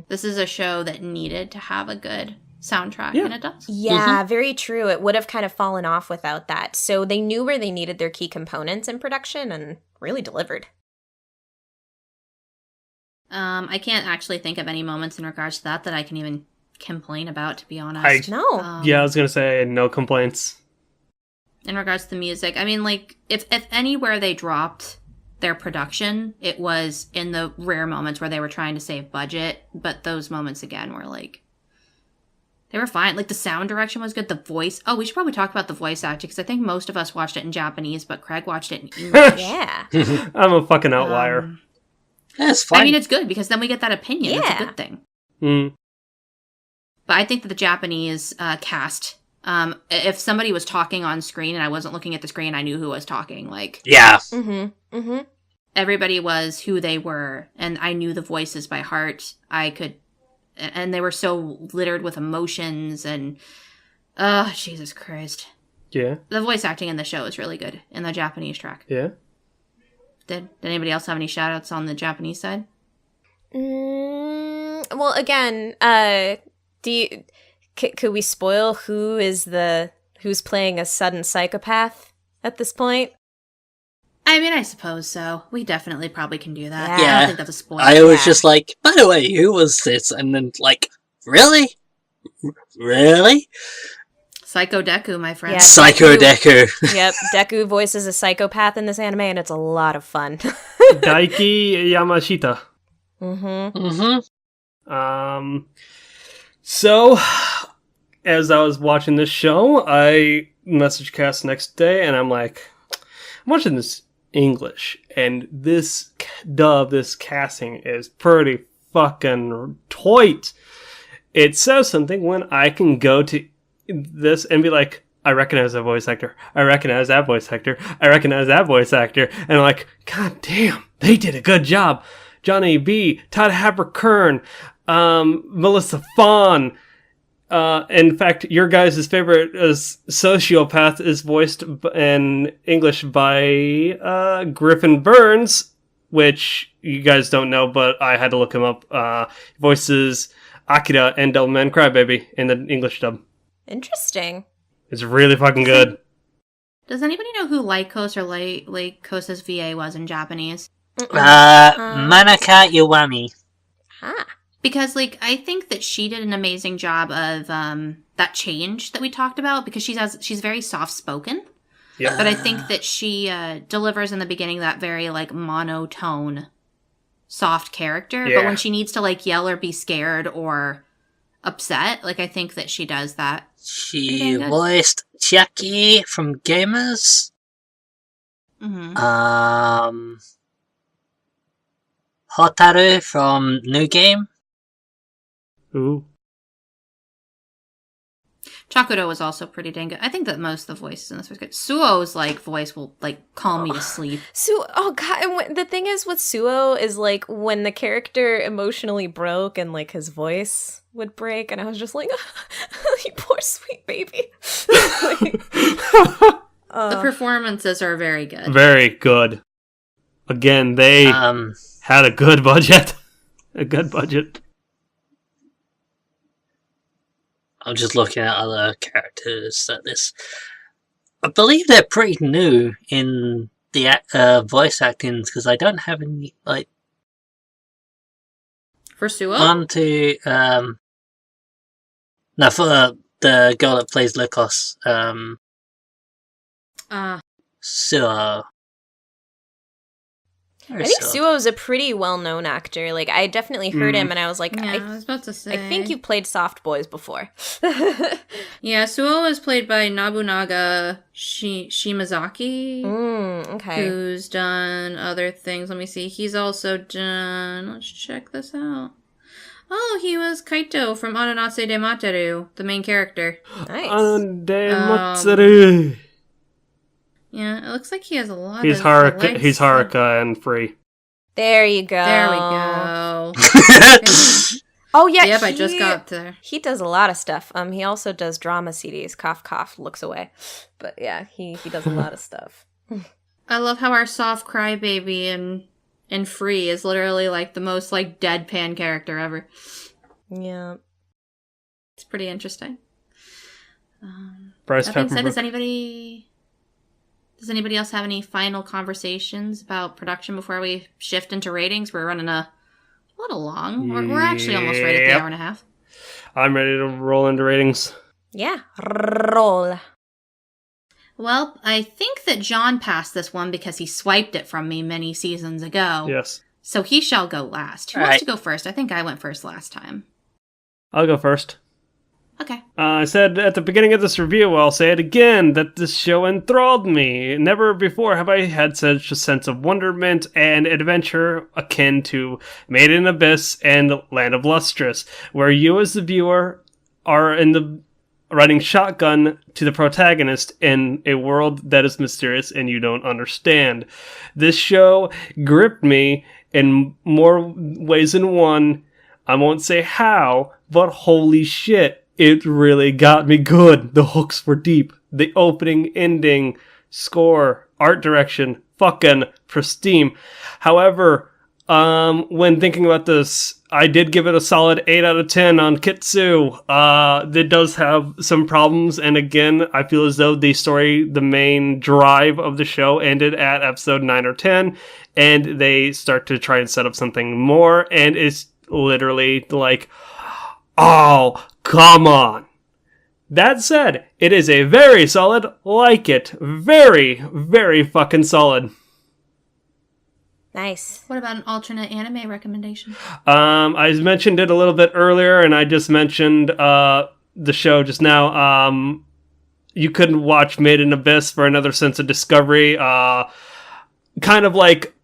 This is a show that needed to have a good soundtrack, and it does. Yeah, very true. It would have kind of fallen off without that. So they knew where they needed their key components in production and really delivered. I can't actually think of any moments in regards to that I can even complain about, to be honest. No. I was gonna say no complaints. In regards to the music, I mean, like, if anywhere they dropped their production, it was in the rare moments where they were trying to save budget, but those moments, again, were, like, they were fine. Like, the sound direction was good, the voice... Oh, we should probably talk about the voice acting, because I think most of us watched it in Japanese, but Craig watched it in English. Yeah. I'm a fucking outlier. That's fine. I mean, it's good, because then we get that opinion. It's a good thing. But I think that the Japanese cast If somebody was talking on screen and I wasn't looking at the screen, I knew who was talking. Like, Yeah. everybody was who they were, and I knew the voices by heart. And they were so littered with emotions and, oh, Jesus Christ. Yeah. The voice acting in the show is really good in the Japanese track. Yeah. Did anybody else have any shout-outs on the Japanese side? Well, again, could we spoil who's playing a sudden psychopath at this point? I mean, I suppose so. We definitely probably can do that. Yeah. I don't think that's a spoiler. I was just like, by the way, who was this? And then like, really? Really? Psycho Deku, my friend. Yeah. Psycho Deku. Yep, Deku voices a psychopath in this anime, and it's a lot of fun. Daiki Yamashita. So, as I was watching this show, I messaged Cass next day, and I'm like, I'm watching this English, and this dub, this casting is pretty fucking tight. It says something when I can go to this and be like, I recognize that voice actor. I recognize that voice actor. I recognize that voice actor. And I'm like, God damn, they did a good job. Johnny B, Todd Haber-Kern, Melissa Fawn. In fact, your guys' favorite sociopath is voiced in English by Griffin Burns, which you guys don't know, but I had to look him up. Voices Akira and Devilman Crybaby in the English dub. Interesting. It's really fucking good. Does anybody know who Lycos or Lycos' VA was in Japanese? Manaka Iwami. Ah. Because, like, I think that she did an amazing job of that change that we talked about, because she's very soft-spoken. Yep. But I think that she delivers in the beginning that very, like, monotone, soft character. Yeah. But when she needs to, like, yell or be scared or upset, like, I think that she does that. She voiced Chiaki from Gamers. Mm-hmm. Hotaru from New Game. Ooh. Chakuro was also pretty dang good. I think that most of the voices in this was good. Suo's, like, voice will, like, calm me to sleep. Oh god, and the thing is with Suo is, like, when the character emotionally broke and, like, his voice would break, and I was just like, you poor sweet baby. The performances are very good. Very good. Again, they had a good budget. A good budget. I'm just looking at other characters that I believe they're pretty new in the voice acting, because I don't have any, like... For Suo? On to, no, for the girl that plays Lycos, Suo. I think Suo's a pretty well-known actor. Like, I definitely heard him, and I was like, Yeah, I was about to say. I think you played Soft Boys before. Yeah, Suo was played by Nobunaga Shimazaki, Okay. who's done other things. Let me see. He's also done... Let's check this out. Oh, he was Kaito from Ananase de Materu, the main character. Nice. Matsuru. Yeah, it looks like he has a lot He's of... Haruka. He's Haruka and Free. There you go. There we go. Oh, yeah. Yep, I just got there. He does a lot of stuff. He also does drama CDs. Cough, cough, looks away. But yeah, he does a lot of stuff. I love how our soft crybaby in Free is literally, like, the most, like, deadpan character ever. Yeah. It's pretty interesting. Bryce That being said, Pepperbrook. does anybody else have any final conversations about production before we shift into ratings? We're running a little long. We're actually almost right at the hour and a half. I'm ready to roll into ratings. Yeah. Roll. Well, I think that John passed this one because he swiped it from me many seasons ago. Yes. So he shall go last. Who wants to go first? I think I went first last time. I'll go first. Okay. I said at the beginning of this review, I'll say it again, that this show enthralled me. Never before have I had such a sense of wonderment and adventure akin to Made in Abyss and Land of Lustrous, where you as the viewer are in the riding shotgun to the protagonist in a world that is mysterious and you don't understand. This show gripped me in more ways than one. I won't say how, but holy shit, it really got me good. The hooks were deep. The opening, ending, score, art direction, fucking pristine. However, when thinking about this, I did give it a solid 8 out of 10 on Kitsu. It does have some problems, and again, I feel as though the main drive of the show ended at episode 9 or 10, and they start to try and set up something more, and it's literally like, oh, come on. That said, it is a very solid like it. Very, very fucking solid. Nice. What about an alternate anime recommendation? I mentioned it a little bit earlier, and I just mentioned the show just now. You couldn't watch Made in Abyss for another sense of discovery. Kind of like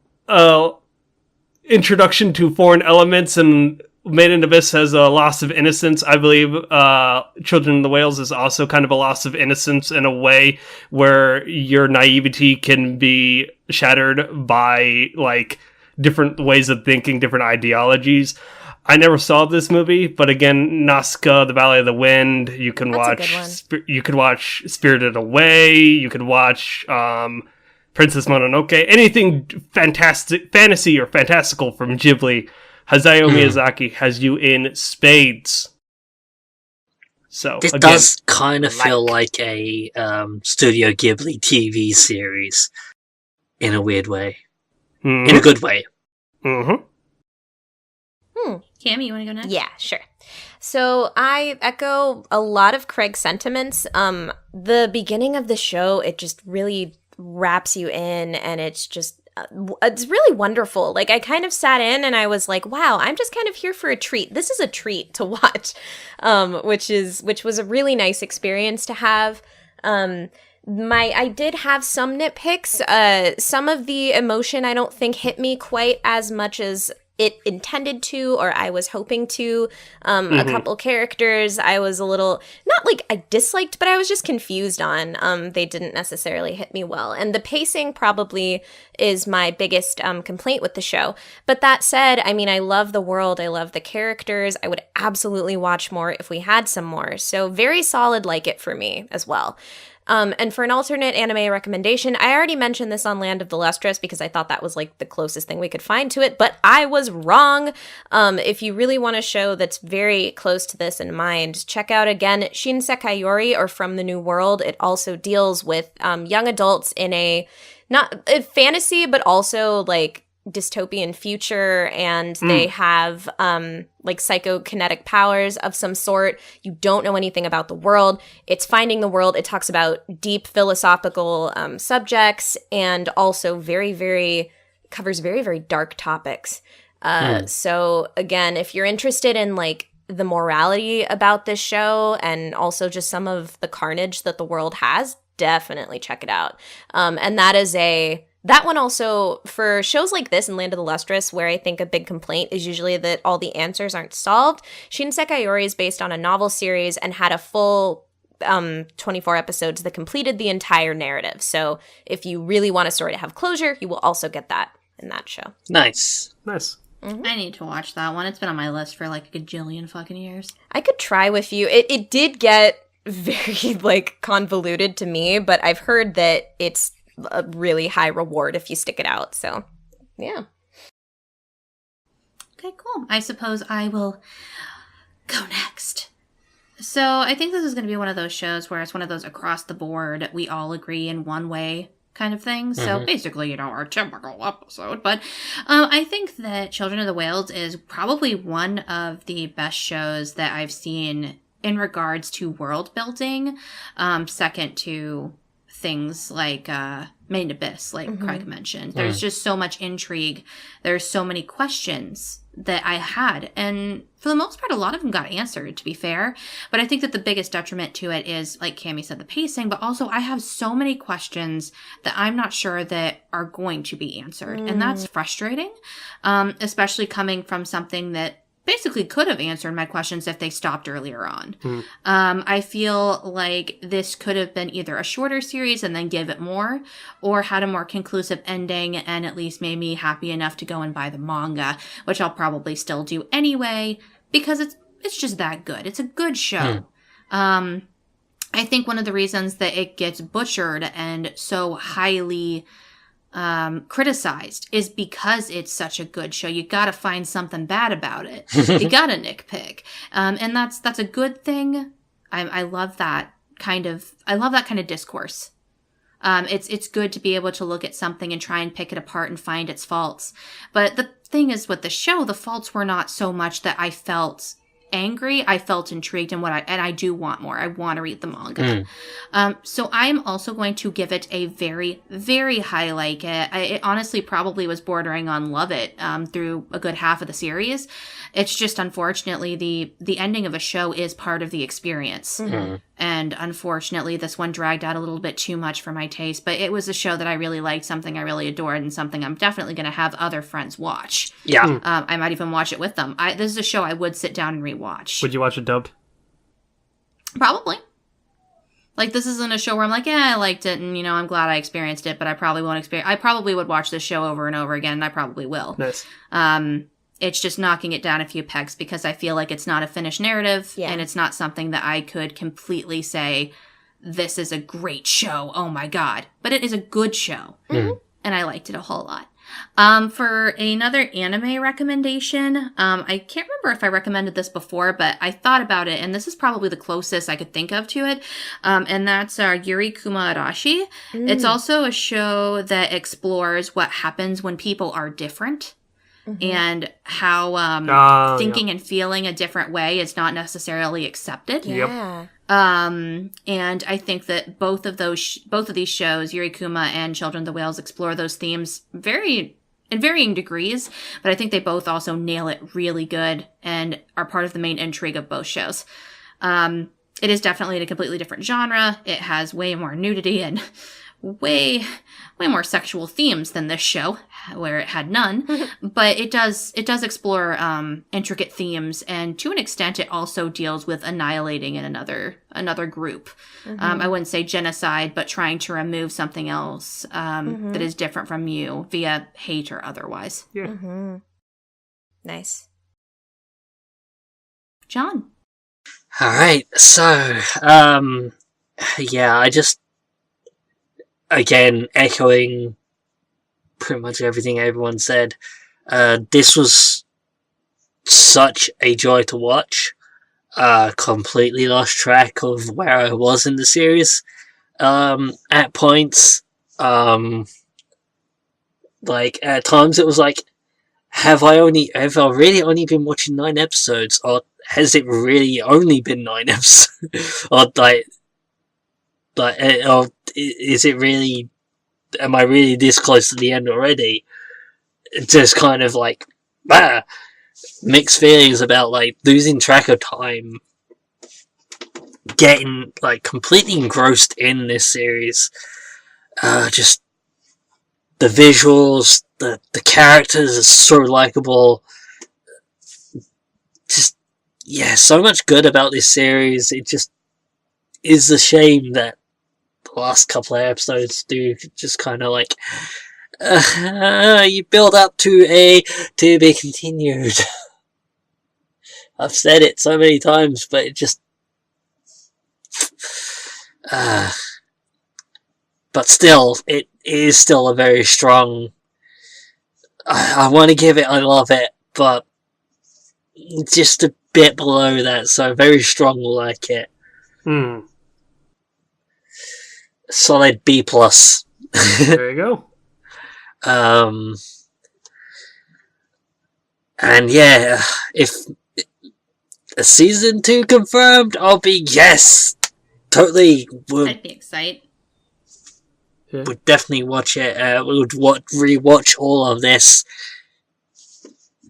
introduction to foreign elements, and Made in Abyss has a loss of innocence. I believe Children of the Whales is also kind of a loss of innocence in a way where your naivety can be shattered by like different ways of thinking, different ideologies. I never saw this movie, but again, Nazca, The Valley of the Wind. You can watch. You could watch Spirited Away. You could watch Princess Mononoke. Anything fantastic, fantasy or fantastical from Ghibli. Hayao Miyazaki has you in spades. So this again, does kind of feel like a Studio Ghibli TV series in a weird way, in a good way. Cami, you want to go next? Yeah, sure. So I echo a lot of Craig's sentiments. The beginning of the show, it just really wraps you in, and it's just it's really wonderful. Like, I kind of sat in and I was like, wow, I'm just kind of here for a treat. This is a treat to watch, which was a really nice experience to have. I did have some nitpicks. Some of the emotion I don't think hit me quite as much as it intended to, or I was hoping to. A couple characters I was a little, not like I disliked, but I was just confused on. They didn't necessarily hit me well. And the pacing probably is my biggest complaint with the show. But that said, I mean, I love the world. I love the characters. I would absolutely watch more if we had some more. So very solid like it for me as well. And for an alternate anime recommendation, I already mentioned this on Land of the Lustrous because I thought that was like the closest thing we could find to it, but I was wrong. If you really want a show that's very close to this in mind, check out again Shinsekai Yori, or From the New World. It also deals with young adults in a not a fantasy, but also like dystopian future, and they have like psychokinetic powers of some sort. You don't know anything about the world. It's finding the world. It talks about deep philosophical subjects, and also covers very dark topics. So again, if you're interested in like the morality about this show and also just some of the carnage that the world has, definitely check it out. And that one also, for shows like this and Land of the Lustrous, where I think a big complaint is usually that all the answers aren't solved, Shinsekai Yori is based on a novel series and had a full 24 episodes that completed the entire narrative. So if you really want a story to have closure, you will also get that in that show. Nice. I need to watch that one. It's been on my list for like a gajillion fucking years. I could try with you. It did get very like convoluted to me, but I've heard that it's a really high reward if you stick it out. So, yeah. Okay, cool. I suppose I will go next. So I think this is going to be one of those shows where it's one of those across the board, we all agree in one way kind of things. So basically, our typical episode. But I think that Children of the Whales is probably one of the best shows that I've seen in regards to world building, second to things like Made in Abyss, like Craig mentioned. There's just so much intrigue. There's so many questions that I had. And for the most part, a lot of them got answered, to be fair. But I think that the biggest detriment to it is, like Cami said, the pacing. But also, I have so many questions that I'm not sure that are going to be answered. And that's frustrating, especially coming from something that basically could have answered my questions if they stopped earlier on. I feel like this could have been either a shorter series and then give it more, or had a more conclusive ending and at least made me happy enough to go and buy the manga, which I'll probably still do anyway, because it's just that good. It's a good show. I think one of the reasons that it gets butchered and so highly criticized is because it's such a good show. You gotta find something bad about it. You gotta nitpick. And that's a good thing. I love that kind of discourse. It's good to be able to look at something and try and pick it apart and find its faults. But the thing is with the show, the faults were not so much that I felt angry. I felt intrigued and I do want more. I want to read the manga. So I am also going to give it a very, very high like it. It honestly probably was bordering on love it through a good half of the series. It's just unfortunately the ending of a show is part of the experience. And unfortunately this one dragged out a little bit too much for my taste, but it was a show that I really liked, something I really adored, and something I'm definitely going to have other friends watch. Yeah. I might even watch it with them. This is a show I would sit down and rewatch. Would you watch it dubbed? Probably. Like, this isn't a show where I'm like, I liked it, and, I'm glad I experienced it, but I probably won't I probably would watch this show over and over again, and I probably will. Nice. It's just knocking it down a few pegs because I feel like it's not a finished narrative, and it's not something that I could completely say, this is a great show, oh my god. But it is a good show, and I liked it a whole lot. For another anime recommendation, I can't remember if I recommended this before, but I thought about it, and this is probably the closest I could think of to it, and that's Yurikuma Arashi. It's also a show that explores what happens when people are different. And how thinking and feeling a different way is not necessarily accepted. Yeah. And I think that both of these shows, Yurikuma and Children of the Whales, explore those themes in varying degrees, but I think they both also nail it really good and are part of the main intrigue of both shows. It is definitely in a completely different genre. It has way more nudity and way more sexual themes than this show, where it had none. But it does explore intricate themes, and to an extent, it also deals with annihilating in another group. I wouldn't say genocide, but trying to remove something else that is different from you via hate or otherwise. Yeah. Nice. John. All right. So, I just, again, echoing pretty much everything everyone said. This was such a joy to watch. Completely lost track of where I was in the series at points. Like, at times it was like, have I really only been watching 9 episodes, or has it really only been 9 episodes? Or or is it really, am I really this close to the end already? Just kind of like, mixed feelings about like losing track of time, getting like completely engrossed in this series. Just the visuals, the characters are so likable. Just, so much good about this series. It just is a shame that the last couple of episodes do just kind of like, you build up to a to be continued. I've said it so many times, but it just, but still, it is still a very strong, I want to give it, I love it, but just a bit below that, so very strong like it. Solid B+. There you go. And yeah, if a season 2 confirmed, I'll be yes, totally. I'd be excited. Would definitely watch it. Would rewatch all of this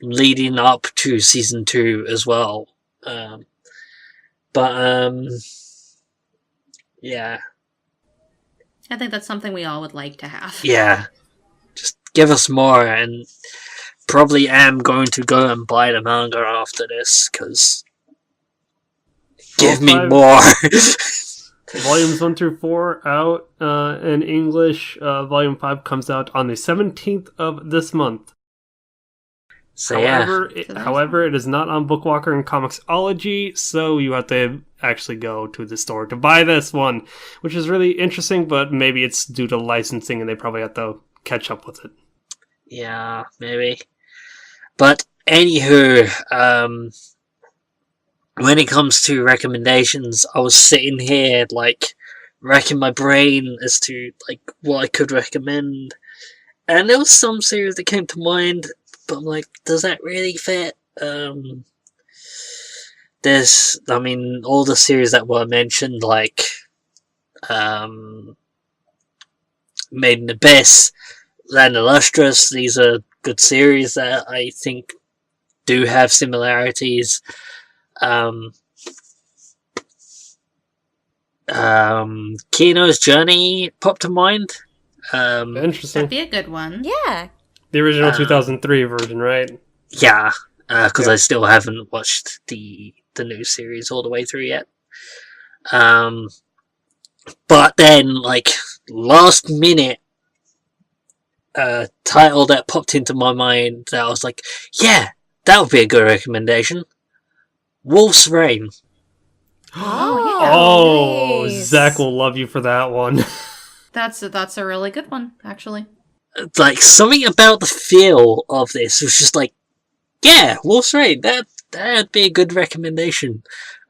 leading up to season 2 as well. Yeah. I think that's something we all would like to have. Yeah. Just give us more, and probably am going to go and buy the manga after this, because give me more. Volumes 1 through 4 out in English. Volume 5 comes out on the 17th of this month. So However, it is not on Bookwalker and Comixology, so you have to actually go to the store to buy this one, which is really interesting, but maybe it's due to licensing and they probably have to catch up with it. Yeah, maybe. But anywho, when it comes to recommendations, I was sitting here like racking my brain as to like what I could recommend, and there was some series that came to mind, but I'm like, does that really fit? There's, I mean, all the series that were mentioned, like Made in Abyss, Land Illustrious, these are good series that I think do have similarities. Kino's Journey popped to mind. Interesting. That'd be a good one. Yeah. The original 2003 version, right? Yeah, because I still haven't watched the new series all the way through yet. But then, like, last minute title that popped into my mind that I was like, yeah, that would be a good recommendation. Wolf's Rain. Oh, nice. Zach will love you for that one. That's a really good one, actually. Like, something about the feel of this was just like, yeah, Wolf's Rain, that'd be a good recommendation.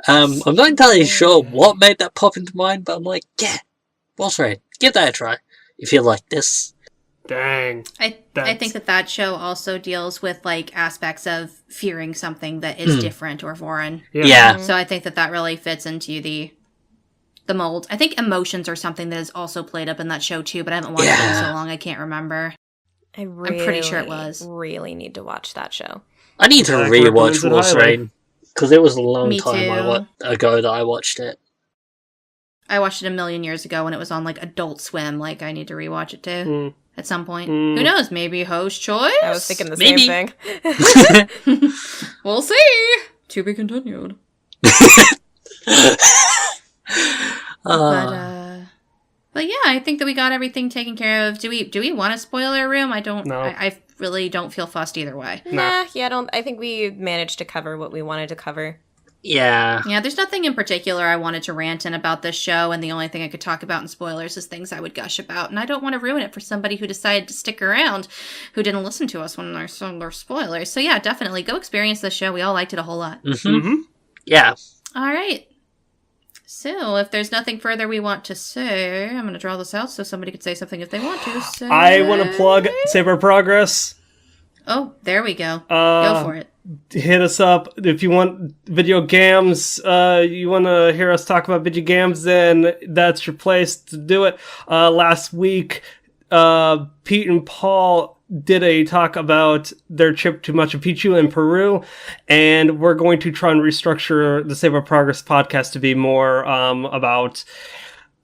I'm not entirely sure what made that pop into mind, but I'm like, yeah, Wolf's Rain, give that a try if you like this. Dang. I think that show also deals with like aspects of fearing something that is different or foreign. Yeah. So I think that really fits into the mold. I think emotions are something that is also played up in that show too, but I haven't watched it in so long I can't remember. I'm pretty sure it was. Really need to watch that show. I need to rewatch Wolf's Rain, because it was a long Me time too. ago that I watched it. I watched it a million years ago when it was on like Adult Swim. Like, I need to rewatch it too at some point. Who knows? Maybe host choice? I was thinking the Maybe. same thing. We'll see. To be continued. But yeah, I think that we got everything taken care of. Do we want a spoiler room? I don't. No. I really don't feel fussed either way. Nah, yeah, I think we managed to cover what we wanted to cover. Yeah. Yeah, there's nothing in particular I wanted to rant in about this show, and the only thing I could talk about in spoilers is things I would gush about, and I don't want to ruin it for somebody who decided to stick around who didn't listen to us when there's spoilers. So yeah, definitely go experience this show. We all liked it a whole lot. Yeah. All right. So, if there's nothing further we want to say, I'm going to draw this out so somebody could say something if they want to. Say... I want to plug Save Our Progress. Oh, there we go. Go for it. Hit us up if you want video games. You want to hear us talk about video games, then that's your place to do it. Last week, Pete and Paul did a talk about their trip to Machu Picchu in Peru, and we're going to try and restructure the Save Our Progress podcast to be more about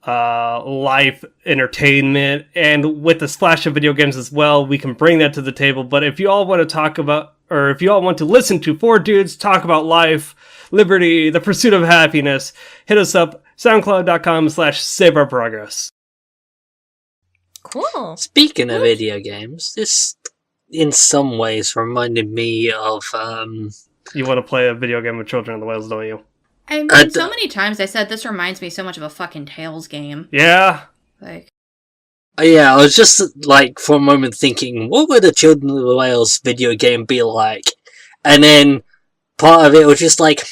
life, entertainment, and with a splash of video games as well. We can bring that to the table. But if you all want to talk about, or if you all want to listen to four dudes talk about life, liberty, the pursuit of happiness, hit us up, soundcloud.com/saveourprogress. Cool. Speaking of video games, this in some ways reminded me of You want to play a video game with Children of the Whales, don't you? I mean, so many times I said this reminds me so much of a fucking Tales game. Yeah. Like, yeah, I was just like for a moment thinking, what would a Children of the Whales video game be like? And then part of it was just like,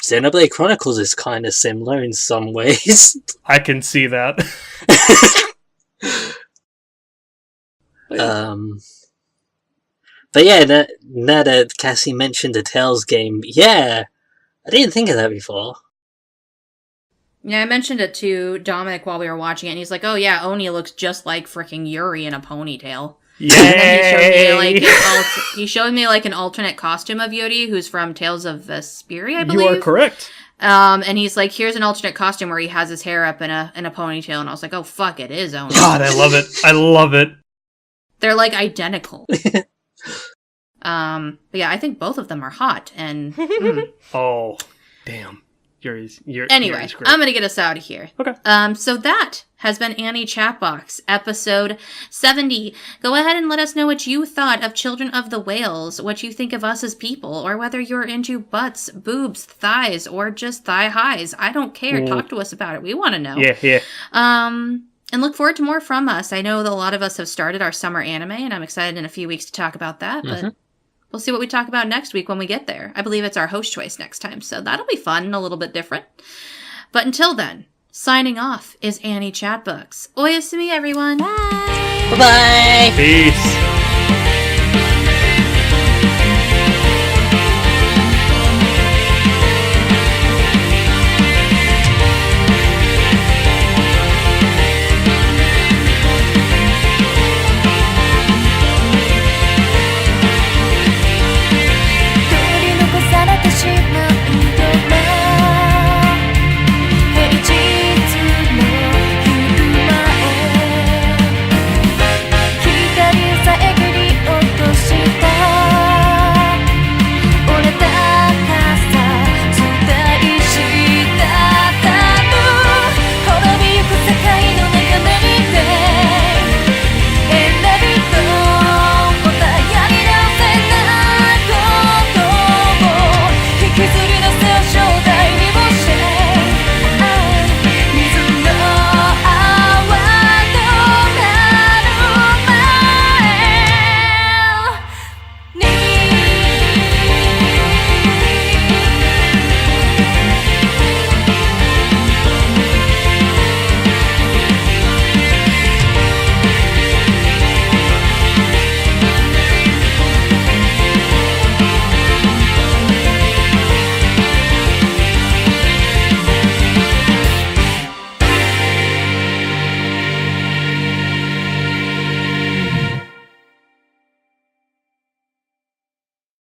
Xenoblade Chronicles is kind of similar in some ways. I can see that. But yeah, now that Cassie mentioned the Tales game, yeah, I didn't think of that before. yeah, I mentioned it to Dominic while we were watching it, and he's like, "Oh yeah, Oni looks just like freaking Yuri in a ponytail." Yay! And then he showed me like an alternate costume of Yuri, who's from Tales of Vesperia, I believe. You are correct. And he's like, "Here's an alternate costume where he has his hair up in a ponytail," and I was like, "Oh fuck, it is Oni." God, I love it. I love it. They're like identical. But yeah, I think both of them are hot. And Oh, damn. Yuri's anyway, great. I'm going to get us out of here. Okay. So that has been Annie Chatbox, episode 70. Go ahead and let us know what you thought of Children of the Whales, what you think of us as people, or whether you're into butts, boobs, thighs, or just thigh highs. I don't care. Talk to us about it. We want to know. Yeah. And look forward to more from us. I know that a lot of us have started our summer anime, and I'm excited in a few weeks to talk about that, but we'll see what we talk about next week when we get there. I believe it's our host choice next time, so that'll be fun and a little bit different. But until then, signing off is Annie Chatbooks. Oyasumi, everyone. Bye. Bye-bye! Peace.